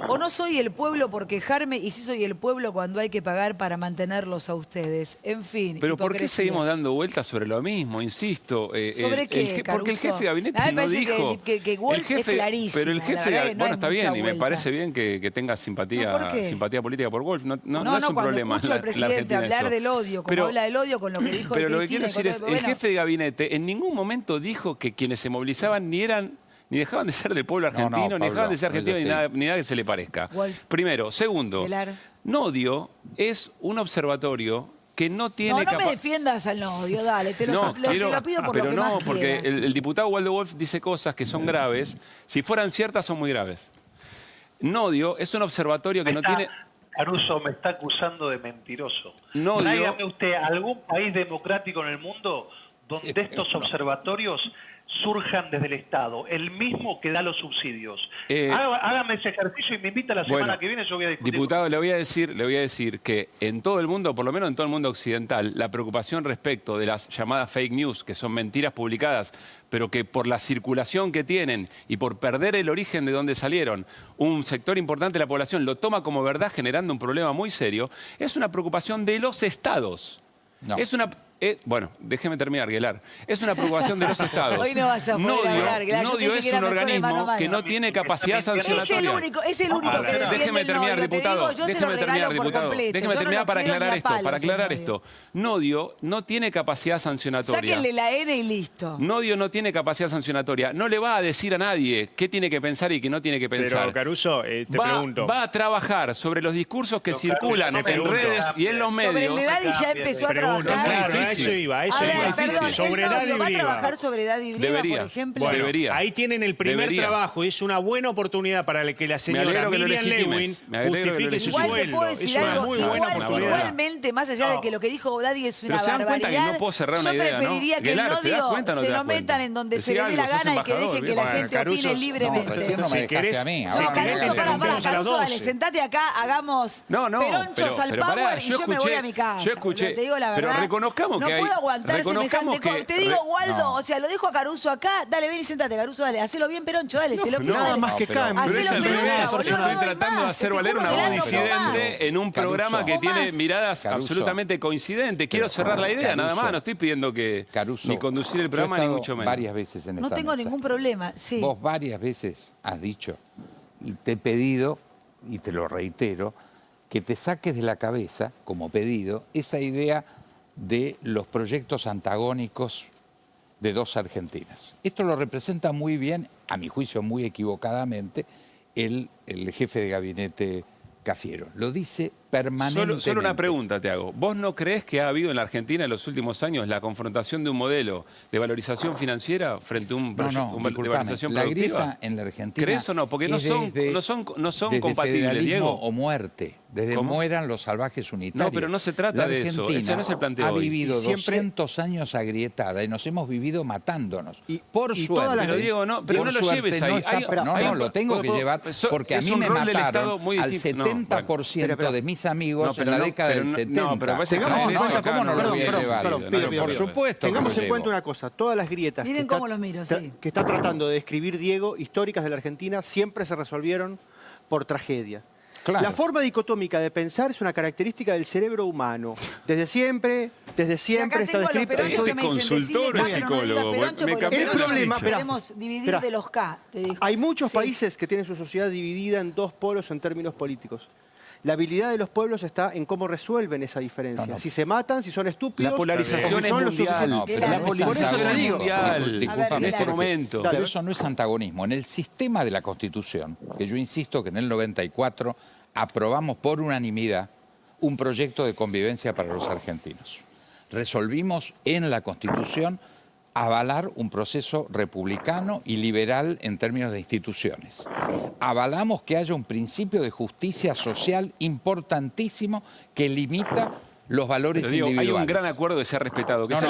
¿O no soy el pueblo por quejarme y sí soy el pueblo cuando hay que pagar para mantenerlos a ustedes? En fin, Pero ¿por qué hipocresía. seguimos dando vueltas sobre lo mismo? Insisto. ¿Sobre qué, porque el jefe de gabinete a mí me no parece dijo... que Wolf es clarísimo. Pero el jefe de gabinete... no Bueno, hay está bien, mucha y me vuelta. parece bien que tenga simpatía, ¿por qué? simpatía política por Wolf. No es un cuando problema. escucho al presidente Argentina hablar eso. del odio, como habla del odio con lo que dijo Pero de lo que Cristina quiero decir es, y el jefe de gabinete en ningún momento dijo que quienes se movilizaban ni dejaban de ser del pueblo argentino, ni dejaban de ser argentinos, ni nada que se le parezca. Wolf. Primero. Segundo, Velar. Nodio es un observatorio que no tiene... No me defiendas al Nodio, dale, te lo pido por pero lo que no, más porque quieras. el diputado Waldo Wolf dice cosas que son graves. Si fueran ciertas, son muy graves. Nodio es un observatorio que no tiene... Caruso me está acusando de mentiroso. Nodio... Tráigame usted algún país democrático en el mundo donde estos observatorios surjan desde el Estado, el mismo que da los subsidios. Hágame ese ejercicio y me invita la semana que viene, yo voy a discutir. Diputado, le voy a decir que en todo el mundo, por lo menos en todo el mundo occidental, la preocupación respecto de las llamadas fake news, que son mentiras publicadas, pero que por la circulación que tienen y por perder el origen de donde salieron, un sector importante de la población lo toma como verdad, generando un problema muy serio, es una preocupación de los estados. No. Es una... bueno, déjeme terminar, Guelar. Es una preocupación de los estados. Hoy no vas a poder hablar, Guelar. Nodio es un organismo que no tiene capacidad sancionatoria. Es el único que defiende déjeme el terminar, Nodio. diputado. Te digo, yo Déjeme se lo terminar, regalo por diputado. completo. Déjeme Yo terminar no para lo quiero aclarar ni a esto. palos, Para aclarar Nodio. esto. Nodio no tiene capacidad sancionatoria. Sáquenle la N y listo. Nodio no tiene capacidad sancionatoria. No le va a decir a nadie qué tiene que pensar y qué no tiene que pensar. Pero, Caruso, te pregunto. Va a trabajar sobre los discursos que circulan en redes y en los medios. Sobre el edad y ya empezó a trabajar. Claro, eso iba. Perdón, sobre el edad Nodio y va a Briva. trabajar sobre edad y Briva, Debería. por ejemplo. Bueno, Debería. ahí tienen el primer trabajo y es una buena oportunidad para que la señora alegro que lo Miriam Lewin legitimes. Me alegro que lo justifique su Igual te sueldo. puedo Es decir una algo, muy buena oportunidad. igualmente, más allá de que lo que dijo Daddy es una Pero se dan cuenta barbaridad, que no puedo cerrar una yo idea, ¿no? preferiría que Guelar, el ¿te das Nodio cuenta o no se te das lo metan cuenta? en donde Decí se le dé algo, la sos gana y que embajador, dejen que la ¿viste? gente Caruso, opine libremente. recién no me dejaste a mí. No, Ahora me Caruso, dejaste a mí. para, a las Caruso, 12. dale, sentate acá, hagamos No, peronchos al pero power pará, y yo me voy a mi casa. yo escuché, Te digo la verdad. pero reconozcamos no que hay... puedo aguantar semejante cosa. Te digo, Waldo, no. o sea, lo dejo a Caruso acá, dale, ven y sentate, Caruso, dale, hacelo bien, Peroncho, dale, te lo pido. Nada dale. más que caen. Pero es Hacelo al peor, revés, boludo, estoy no doy tratando de más, hacer te valer juro una que voz dale, no disidente en un Caruso, programa que no tiene más. miradas Caruso. absolutamente coincidentes. Quiero cerrar la idea, nada más. No estoy pidiendo que Caruso, ni conducir el programa yo he ni estado mucho menos. varias veces en No esta tengo mesa. ningún problema, sí. Vos varias veces has dicho, y te he pedido, y te lo reitero, que te saques de la cabeza, como pedido, esa idea de los proyectos antagónicos de dos Argentinas. Esto lo representa muy bien, a mi juicio muy equivocadamente, el jefe de gabinete Cafiero. Lo dice permanentemente. Solo una pregunta te hago. ¿Vos no crees que ha habido en la Argentina en los últimos años la confrontación de un modelo de valorización financiera frente a un proyecto de disculpame, valorización la productiva? grieta en la Argentina. ¿Crees o no? Porque no es son desde compatibles, federalismo Diego. o muerte. Desde ¿Cómo? mueran los salvajes unitarios. No, pero no se trata La de eso. Argentina Ese no es el planteo ha hoy. vivido Y siempre- 200 años agrietada y nos hemos vivido matándonos. Y por toda suerte. la- Pero Diego, no, pero por no lo suerte lleves ahí. no está- Hay- no, lo tengo que ¿puedo- llevar porque a es mí un me rol del Estado mataron muy al distinto. 70% Pero, de mis amigos No, pero en la no, década pero del no, 70. no, pero parece que Tengamos traes en eso cuenta, acá, ¿cómo no lo perdón, voy a perdón, llevar? perdón, No, pido, por pido. supuesto que Tengamos lo en cuenta llevo. una cosa, todas las grietas Miren cómo los miro, sí. que está tratando de describir Diego, históricas de la Argentina, siempre se resolvieron por tragedia. Claro. La forma dicotómica de pensar es una característica del cerebro humano. Desde siempre está descrito. consultor o psicólogo. El problema, podemos dividir de los K. Te dijo. Hay muchos países que tienen su sociedad dividida en dos polos en términos políticos. La habilidad de los pueblos está en cómo resuelven esa diferencia. Si se matan, si son estúpidos. La polarización es mundial. La polarización es mundial. Disculpame, en este momento. Pero eso no es antagonismo. En el sistema de la Constitución, que yo insisto que en el 94 aprobamos por unanimidad un proyecto de convivencia para los argentinos. Resolvimos en la Constitución avalar un proceso republicano y liberal en términos de instituciones. Avalamos que haya un principio de justicia social importantísimo que limita los valores individuales. Hay un gran acuerdo de ser respetado. Tenés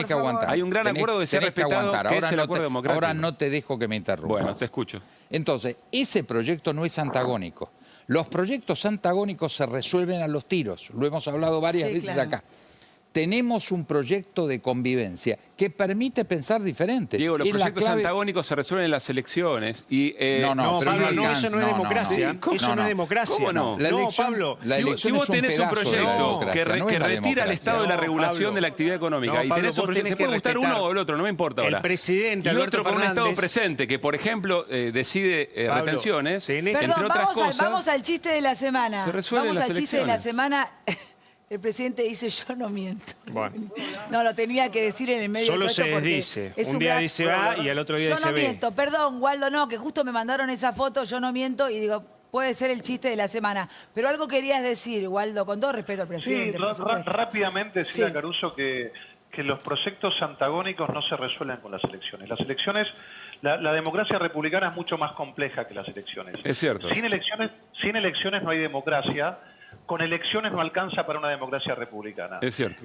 que aguantar. Hay un gran acuerdo de ser respetado, que es el acuerdo democrático. Ahora no te dejo que me interrumpas. Bueno, te escucho. Entonces, ese proyecto no es antagónico. Los proyectos antagónicos se resuelven a los tiros. Lo hemos hablado varias veces acá. Tenemos un proyecto de convivencia que permite pensar diferente. Diego, los proyectos antagónicos se resuelven en las elecciones y... Pablo, eso no es democracia. Eso no es democracia. ¿Cómo no? Pablo. Si vos tenés un proyecto que retira al Estado de la regulación de la actividad económica y tenés un proyecto, te puede gustar uno o el otro, no me importa ahora. El presidente y Alberto otro con un Fernández, Estado presente que, por ejemplo, decide retenciones, entre otras cosas... Vamos al chiste de la semana. Se resuelven las elecciones. Chiste de la semana... El presidente dice, yo no miento. Bueno. No, lo tenía que decir en el medio. Solo se desdice. Un día dice A y al otro día dice B. Yo no miento. Perdón, Waldo, no, que justo me mandaron esa foto, yo no miento y digo, puede ser el chiste de la semana. Pero algo querías decir, Waldo, con todo respeto al presidente. Sí, rápidamente decía Caruso que los proyectos antagónicos no se resuelven con las elecciones. Las elecciones, la democracia republicana es mucho más compleja que las elecciones. Es cierto. Sin elecciones no hay democracia. Con elecciones no alcanza para una democracia republicana. Es cierto.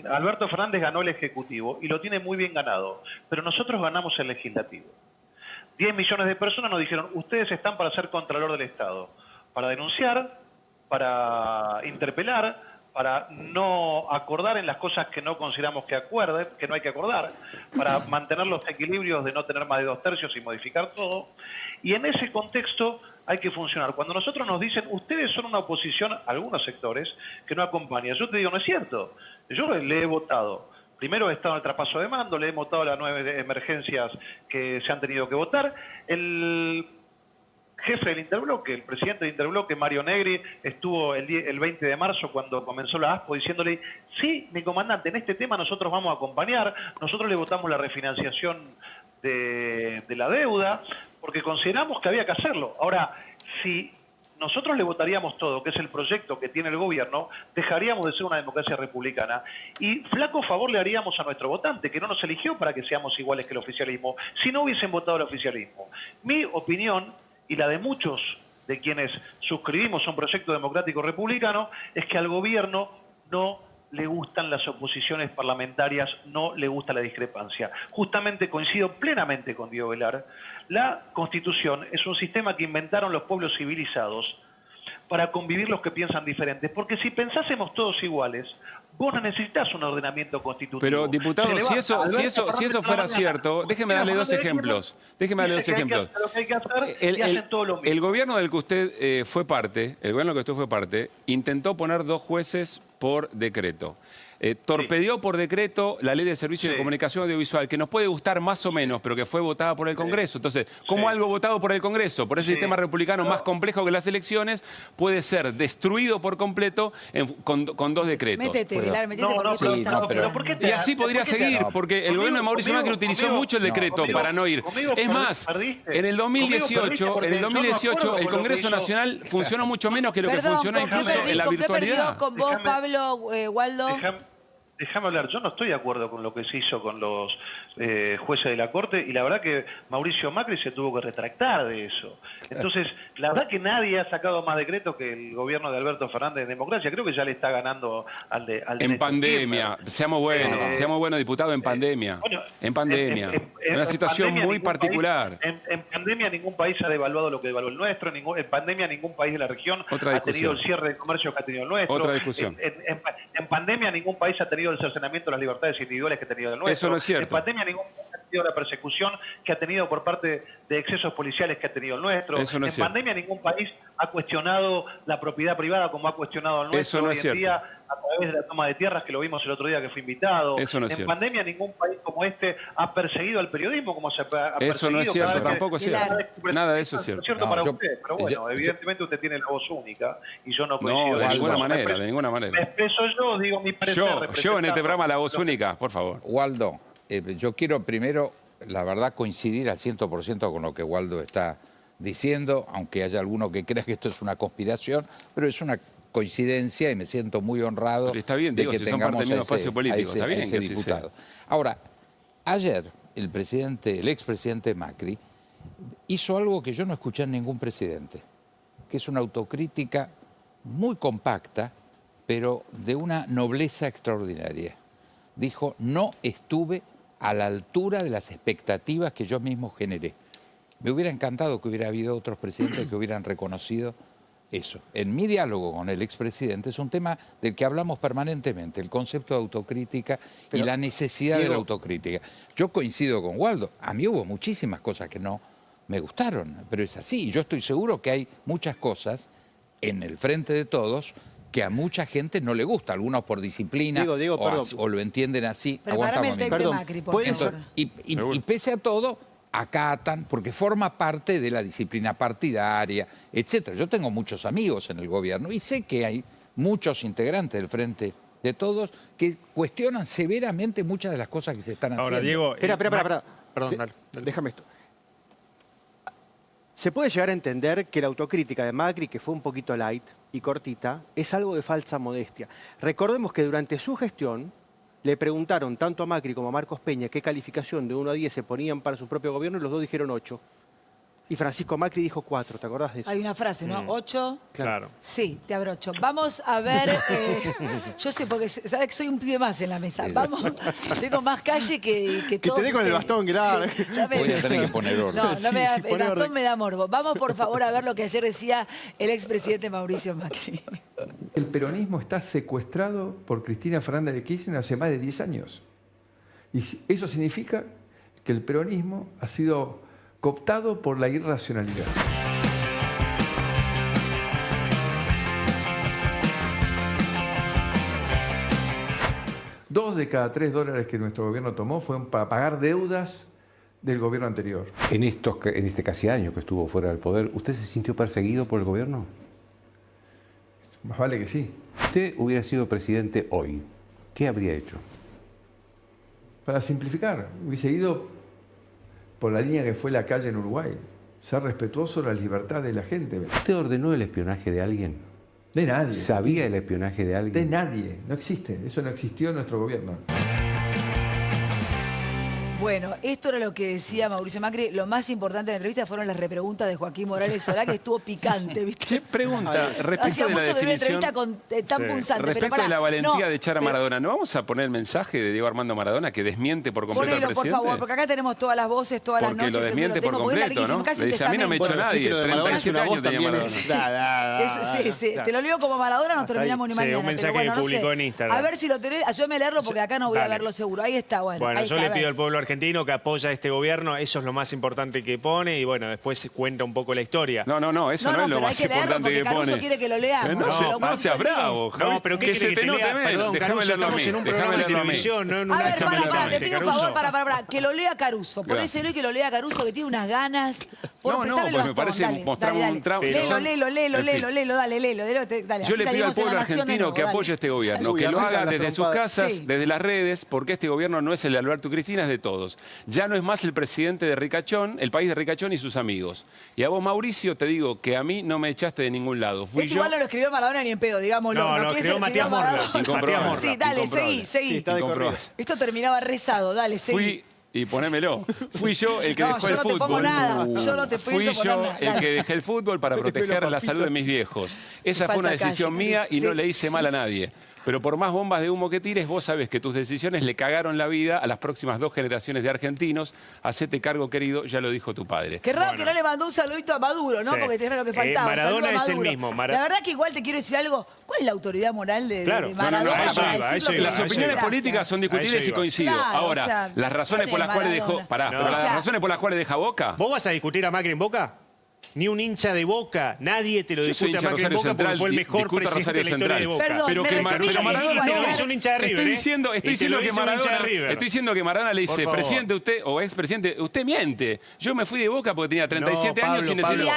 Alberto Fernández ganó el Ejecutivo y lo tiene muy bien ganado, pero nosotros ganamos el Legislativo. 10 millones de personas nos dijeron, ustedes están para ser Contralor del Estado, para denunciar, para interpelar, para no acordar en las cosas que no consideramos que no hay que acordar, para mantener los equilibrios de no tener más de 2/3 y modificar todo. Y en ese contexto hay que funcionar. Cuando nosotros nos dicen, ustedes son una oposición, algunos sectores, que no acompañan. Yo te digo, no es cierto. Yo le he votado. Primero he estado en el traspaso de mando, le he votado las 9 emergencias que se han tenido que votar. El jefe del Interbloque, el presidente del Interbloque, Mario Negri, estuvo el 20 de marzo cuando comenzó la ASPO diciéndole, sí, mi comandante, en este tema nosotros vamos a acompañar, nosotros le votamos la refinanciación de la deuda, porque consideramos que había que hacerlo. Ahora, si nosotros le votaríamos todo, que es el proyecto que tiene el gobierno, dejaríamos de ser una democracia republicana y flaco favor le haríamos a nuestro votante, que no nos eligió para que seamos iguales que el oficialismo, si no hubiesen votado el oficialismo. Mi opinión, y la de muchos de quienes suscribimos a un proyecto democrático republicano, es que al gobierno no le gustan las oposiciones parlamentarias, no le gusta la discrepancia. Justamente coincido plenamente con Diego Velar. La Constitución es un sistema que inventaron los pueblos civilizados para convivir los que piensan diferentes. Porque si pensásemos todos iguales, vos no necesitas un ordenamiento constitutivo. Pero, diputado, si eso fuera cierto, déjeme darle dos ejemplos. El gobierno del que usted fue parte, intentó poner 2 jueces por decreto. Torpedeó por decreto la ley de servicios de comunicación audiovisual, que nos puede gustar más o menos, pero que fue votada por el Congreso. Entonces, ¿cómo algo votado por el Congreso, por ese sistema republicano más complejo que las elecciones, puede ser destruido por completo con 2 decretos? Métete, Velar, métete Y así podría seguir, porque el gobierno de Mauricio Macri utilizó mucho el decreto para no ir. Es más, en el 2018, el Congreso Nacional funcionó mucho menos que lo que funcionó incluso en la virtualidad. ¿Con vos, Pablo, Waldo? Déjame hablar, yo no estoy de acuerdo con lo que se hizo con los jueces de la Corte y la verdad que Mauricio Macri se tuvo que retractar de eso. Entonces, la verdad que nadie ha sacado más decretos que el gobierno de Alberto Fernández de Democracia. Creo que ya le está ganando al de En pandemia, seamos buenos, diputado, en pandemia. En pandemia. Una situación muy particular. En pandemia ningún país ha devaluado lo que devaluó el nuestro, en pandemia ningún país de la región ha tenido el cierre de comercio que ha tenido el nuestro. Otra discusión. En pandemia ningún país ha tenido el cercenamiento de las libertades individuales que ha tenido el nuestro. Eso no es cierto. En pandemia ningún país ha sentido de la persecución que ha tenido por parte de excesos policiales que ha tenido el nuestro. Eso no es en cierto. pandemia ningún país ha cuestionado la propiedad privada como ha cuestionado el nuestro. Eso no hoy es en cierto. día, a través de la toma de tierras, que lo vimos el otro día que fue invitado. Eso no es en cierto. pandemia ningún país como este ha perseguido al periodismo como se ha perseguido. Eso no es cierto, cada vez que- tampoco es cierto. cada vez que- Nada de eso es cierto. cierto No, para yo- usted, pero bueno, evidentemente usted tiene la voz única y yo no No, coincido. de en ninguna eso. manera, de ninguna Me manera. expreso yo, digo mi parecer. Yo en este representando- programa La Voz Única, por favor. Waldo, yo quiero primero, la verdad, coincidir al 100% con lo que Waldo está diciendo, aunque haya alguno que crea que esto es una conspiración, pero es una coincidencia y me siento muy honrado Pero está bien, de digo, que si son parte tengamos del mismo a ese- espacio político, a ese- está bien a ese que así diputado. sea. Ahora, ayer el expresidente Macri hizo algo que yo no escuché en ningún presidente, que es una autocrítica muy compacta, pero de una nobleza extraordinaria. Dijo, no estuve a la altura de las expectativas que yo mismo generé. Me hubiera encantado que hubiera habido otros presidentes que hubieran reconocido eso. En mi diálogo con el expresidente es un tema del que hablamos permanentemente, el concepto de autocrítica y la necesidad de la autocrítica. Yo coincido con Waldo, a mí hubo muchísimas cosas que no me gustaron, pero es así. Yo estoy seguro que hay muchas cosas en el frente de todos que a mucha gente no le gusta, algunos por disciplina Diego, o, perdón. o lo entienden así. Preparame el Aguantame un tape de minuto. Macri, por ¿pueden- favor. Y pese a todo, acatan, porque forma parte de la disciplina partidaria, etcétera. Yo tengo muchos amigos en el gobierno y sé que hay muchos integrantes del Frente de Todos que cuestionan severamente muchas de las cosas que se están haciendo. Ahora, Diego... Espera. Perdón, dale. Déjame esto. Se puede llegar a entender que la autocrítica de Macri, que fue un poquito light y cortita, es algo de falsa modestia. Recordemos que durante su gestión le preguntaron tanto a Macri como a Marcos Peña qué calificación de 1 a 10 se ponían para su propio gobierno y los dos dijeron 8. Y Francisco Macri dijo 4, ¿te acordás de eso? Hay una frase, ¿no? 8. Claro. Sí, te abrocho. Vamos a ver. Yo sé, porque sabes que soy un pibe más en la mesa. Vamos, tengo más calle que todos. te dé con el ustedes. bastón, claro. ya me- Voy a tener que poner orden. No, Sí, me da, sí, el pone bastón orden. me da morbo. Vamos, por favor, a ver lo que ayer decía el expresidente Mauricio Macri. El peronismo está secuestrado por Cristina Fernández de Kirchner hace más de 10 años. Y eso significa que el peronismo ha sido cooptado por la irracionalidad. $2 de cada $3 que nuestro gobierno tomó fueron para pagar deudas del gobierno anterior. En este casi año que estuvo fuera del poder, ¿usted se sintió perseguido por el gobierno? Más vale que sí. Usted hubiera sido presidente hoy, ¿qué habría hecho? Para simplificar, hubiese ido por la línea que fue la calle en Uruguay. Ser respetuoso de la libertad de la gente. ¿Usted ordenó el espionaje de alguien? De nadie. ¿Sabía el espionaje de De alguien? nadie. No existe. Eso no existió en nuestro gobierno. Bueno, esto era lo que decía Mauricio Macri. Lo más importante de la entrevista fueron las repreguntas de Joaquín Morales Solá, que estuvo picante, ¿viste? Che, pregunta, Hacía respecto de la mucho de una definición... entrevista tan Sí. punzante. pero Respecto pará, de la valentía no, de echar a pero Maradona, ¿no vamos a poner el mensaje de Diego Armando Maradona que desmiente por completo Ponelo, al por presidente? favor, porque acá tenemos todas las voces, todas las Porque noches. lo siempre desmiente por tengo, porque es completo, larguísimo, ¿no? casi Le un dice, a mí no me echó testamento. nadie, pero de Maradona 37 es una años voz tenía también. Maradona. Sí, te lo leo como Maradona, no terminamos ni Sí, mañana. un mensaje pero bueno, que no publicó sé. en Instagram. A ver si lo tenés, ayúdame a leerlo porque acá no voy a Dale. verlo seguro. Ahí está, bueno. Bueno, ahí yo está, le a ver. pido al pueblo argentino que apoya a este gobierno, eso es lo más importante que pone y bueno, después cuenta un poco la historia. No, eso No, no, es lo pero hay más que leerlo importante porque que Caruso pone. quiere que lo leamos. No, No, no Caruso seas diez. bravo, Javi. No, pero ¿qué que quiere se que te te note lea? menos. Perdón, Déjame Caruso, leerlo a mí. estamos en un Déjame programa de leerlo a mí. televisión, no en A una ver, cámara para, de te pido un Caruso. favor, para, que lo lea Caruso. Gracias. Ponéselo y que lo lea Caruso, que tiene unas ganas. No, Préstame el pues me bastón, parece dale, mostrar dale, un tramo. Léelo, En fin. léelo, dale, Yo así le pido al salimos en La pueblo Nación de argentino nuevo, que dale. apoye este gobierno, Uy, que lo arrancan haga las desde sus trompadas. casas, Sí. desde las redes, porque este gobierno no es el de Alberto Cristina, es de todos. Ya no es más el presidente de Ricachón, el país de Ricachón y sus amigos. Y a vos, Mauricio, te digo que a mí no me echaste de ningún lado. Fui Esto yo. igual no lo escribió Maradona ni en pedo, digámoslo. No, ¿Quién lo se escribió Matías Maradona? Morla. Incomprobable. Matías Morla. Sí, dale, Incomprobable. seguí. está de Incomprobable. corrido. Esto terminaba rezado, dale, seguí. Fui, y ponémelo, fui yo el que No, dejó yo el no te fútbol. pongo nada, yo no te Fui pienso poner yo nada, el dale. que dejé el fútbol para proteger la salud de mis viejos. Esa fue falta una decisión calle, mía y no sí. le hice mal a nadie. pero por más bombas de humo que tires, vos sabés que tus decisiones le cagaron la vida a las próximas 2 generaciones de argentinos. Hacete cargo, querido, ya lo dijo tu padre. Qué raro que no le mandó un saludito a Maduro, ¿no? Sí. Porque era lo que faltaba. Maradona Un saludo a es el Maduro. mismo. La verdad que igual te quiero decir algo. ¿Cuál es la autoridad moral de Maradona? a eso para iba, decir lo que Las dice? opiniones Gracias. políticas son discutibles y coincido. Claro, Ahora, o sea, las razones por las cuales dejó... Pará, pero las razones por las cuales deja Boca... ¿Vos vas a discutir a Macri en Boca? Ni un hincha de Boca, nadie te lo Yo soy discute a hincha de Macri en Rosario Boca porque Central, fue el mejor discuto a presidente de la Rosario historia de Central. Boca. Perdón, Pero me que referí a Maradona... que Te lo dice un hincha de River, Estoy diciendo que Estoy Maradona, le dice, presidente usted o expresidente, usted miente. Yo me fui de Boca porque tenía 37 años y necesito...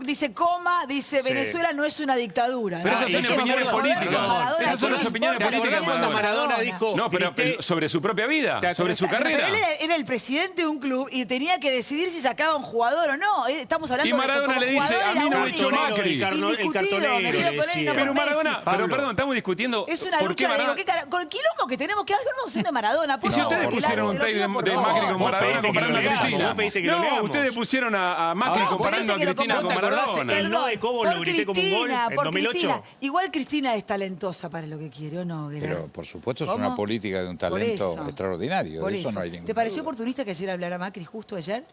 Dice coma, dice Venezuela no es una dictadura. Pero ¿no? esas son opiniones políticas. Esas son las opiniones políticas. Maradona dijo... No, pero sobre su propia vida, sobre su carrera. Pero él era el presidente de un club y tenía que decidir si sacaba un jugador o no. Estamos hablando Y Maradona le dice, a mí no me echó Macri. El cartonero le decía. Pero Maradona, pero perdón, estamos discutiendo... Es una ¿por qué lucha de Maradona? con el quilombo que tenemos que hacer, no vamos de Maradona. ¿Y si ustedes pusieron un tape de Macri con Maradona comparando a Cristina? No, ustedes pusieron a Macri comparando a Cristina con Maradona. El no de Cobo lo grité como un gol en 2008. Igual Cristina es talentosa para lo que quiere, ¿o no? Pero por supuesto es ¿Cómo? una política de un talento extraordinario. Por De eso eso. no hay ningún ¿Te pareció duda. oportunista que ayer hablara Macri justo ayer?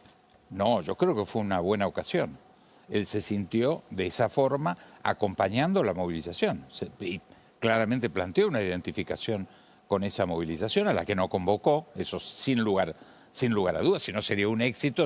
No, yo creo que fue una buena ocasión. Él se sintió de esa forma acompañando la movilización. Y claramente planteó una identificación con esa movilización a la que no convocó, eso sin lugar a dudas, si no sería un éxito.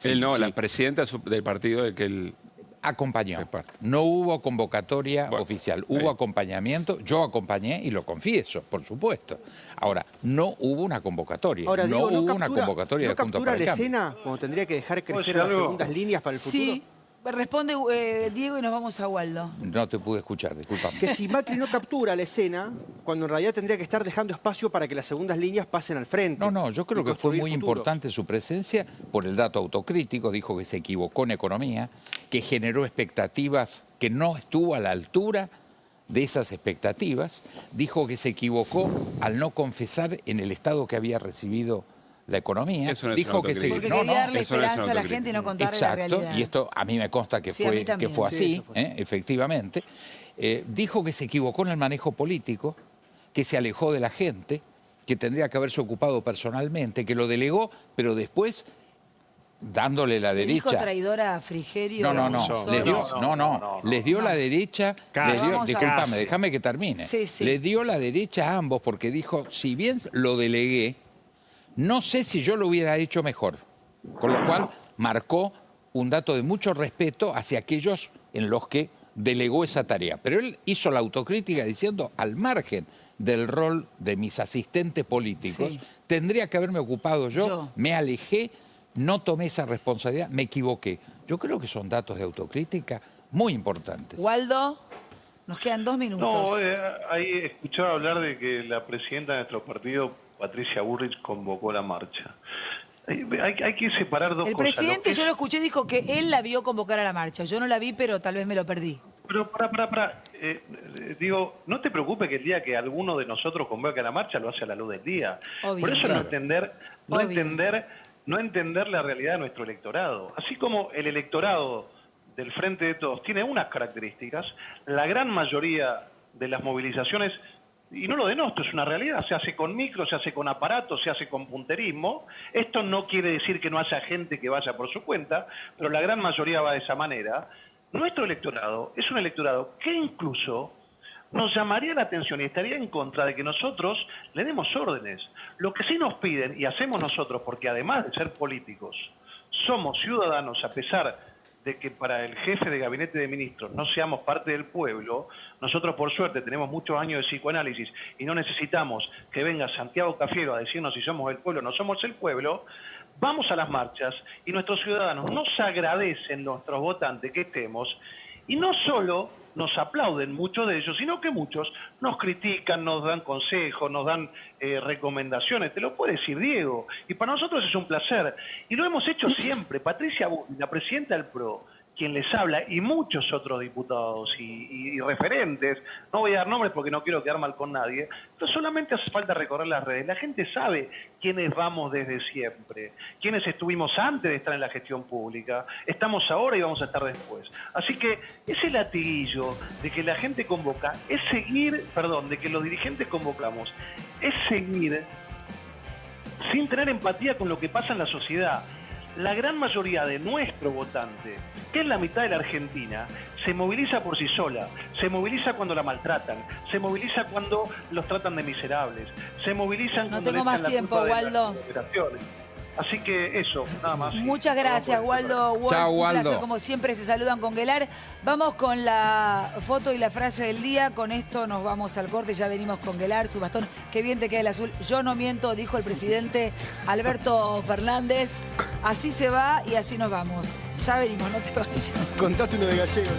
La presidenta del partido del que él acompañó. No hubo convocatoria oficial, hubo acompañamiento, yo acompañé y lo confieso, por supuesto. Ahora, no hubo una convocatoria, Ahora, no Diego, hubo una convocatoria de Juntos por captura el la Cambio. escena cuando tendría que dejar crecer las segundas líneas para el futuro? Sí. Responde Diego y nos vamos a Waldo. No te pude escuchar, discúlpame. Que si Macri no captura la escena, cuando en realidad tendría que estar dejando espacio para que las segundas líneas pasen al frente. No, yo creo y que fue construir muy futuro. importante su presencia por el dato autocrítico, dijo que se equivocó en economía, que generó expectativas que no estuvo a la altura de esas expectativas, dijo que se equivocó al no confesar en el estado que había recibido la economía. Eso no es dijo una que se Porque quería darle esperanza a la gente y no contarle la realidad. Exacto, y esto a mí me consta que Sí, a mí fue también. así, Sí, eso fue efectivamente. Dijo que se equivocó en el manejo político, que se alejó de la gente, que tendría que haberse ocupado personalmente, que lo delegó, pero después dándole la ¿Le dijo derecha. traidora a Frigerio? No. Les dio la derecha. Discúlpame, déjame que termine. Sí, sí. Le dio la derecha a ambos porque dijo, si bien lo delegué, no sé si yo lo hubiera hecho mejor. Con lo cual marcó un dato de mucho respeto hacia aquellos en los que delegó esa tarea. Pero él hizo la autocrítica diciendo, al margen del rol de mis asistentes políticos, tendría que haberme ocupado yo, me alejé, no tomé esa responsabilidad, me equivoqué. Yo creo que son datos de autocrítica muy importantes. Waldo, nos quedan 2 minutos. No, ahí escuchaba hablar de que la presidenta de nuestro partido, Patricia Bullrich, convocó la marcha. Hay que separar dos El cosas. presidente, yo lo escuché, dijo que él la vio convocar a la marcha. Yo no la vi, pero tal vez me lo perdí. Pero pará. Digo, no te preocupes que el día que alguno de nosotros convoque a la marcha lo hace a la luz del día. Obvio. Por eso Claro. no entender la realidad de nuestro electorado. Así como el electorado del Frente de Todos tiene unas características, la gran mayoría de las movilizaciones, y no lo denosto, es una realidad, se hace con micro, se hace con aparatos, se hace con punterismo. Esto no quiere decir que no haya gente que vaya por su cuenta, pero la gran mayoría va de esa manera. Nuestro electorado es un electorado que incluso nos llamaría la atención y estaría en contra de que nosotros le demos órdenes. Lo que sí nos piden, y hacemos nosotros, porque además de ser políticos, somos ciudadanos, a pesar de que para el jefe de gabinete de ministros no seamos parte del pueblo, nosotros por suerte tenemos muchos años de psicoanálisis y no necesitamos que venga Santiago Cafiero a decirnos si somos el pueblo o no somos el pueblo. Vamos a las marchas y nuestros ciudadanos nos agradecen, nuestros votantes, que estemos, y no solo nos aplauden muchos de ellos, sino que muchos nos critican, nos dan consejos, nos dan recomendaciones. Te lo puede decir Diego. Y para nosotros es un placer. Y lo hemos hecho siempre. Patricia Bullrich, la presidenta del PRO, quien les habla y muchos otros diputados y referentes, no voy a dar nombres porque no quiero quedar mal con nadie, entonces solamente hace falta recorrer las redes. La gente sabe quiénes vamos desde siempre, quiénes estuvimos antes de estar en la gestión pública, estamos ahora y vamos a estar después. Así que ese latiguillo de que la gente convoca es seguir, perdón, de que los dirigentes convocamos, es seguir sin tener empatía con lo que pasa en la sociedad. La gran mayoría de nuestro votante, que es la mitad de la Argentina, se moviliza por sí sola, se moviliza cuando la maltratan, se moviliza cuando los tratan de miserables, se movilizan cuando tengo más tiempo, Waldo. Así que eso, nada más. Muchas gracias, Waldo. Chao, Un Waldo. placer, como siempre, se saludan con Guelar. Vamos con la foto y la frase del día. Con esto nos vamos al corte. Ya venimos con Guelar, su bastón. Qué bien te queda el azul. Yo no miento, dijo el presidente Alberto Fernández. Así se va y así nos vamos. Ya venimos, no te vayas. Contate uno de gallego.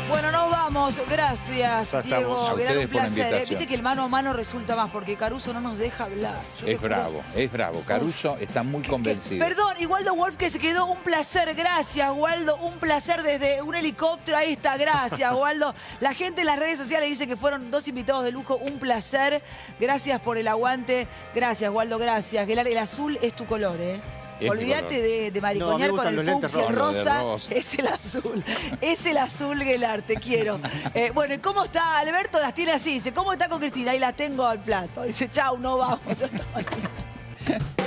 Bueno, nos vamos. Gracias, Ya Diego. estamos. A Guelar, un ustedes por la placer. invitación. Viste que el mano a mano resulta más porque Caruso no nos deja hablar. Yo te Es juro. bravo, es bravo. Caruso está muy convencido. Perdón, y Waldo Wolf que se quedó, un placer, gracias Waldo, un placer desde un helicóptero, ahí está, gracias Waldo. La gente en las redes sociales dice que fueron 2 invitados de lujo, un placer, gracias por el aguante, gracias Waldo, gracias. Guelar, el azul es tu color, ¿eh? Es Olvídate mi de maricoñar No, me con el gustan los lentes fucsia, el rojos. rosa, Los de rosa. es el azul Guelar, te quiero. Bueno, ¿y cómo está Alberto? Las tiene así, dice, ¿cómo está con Cristina? Ahí las tengo al plato. Dice, chau, no vamos, hasta mañana.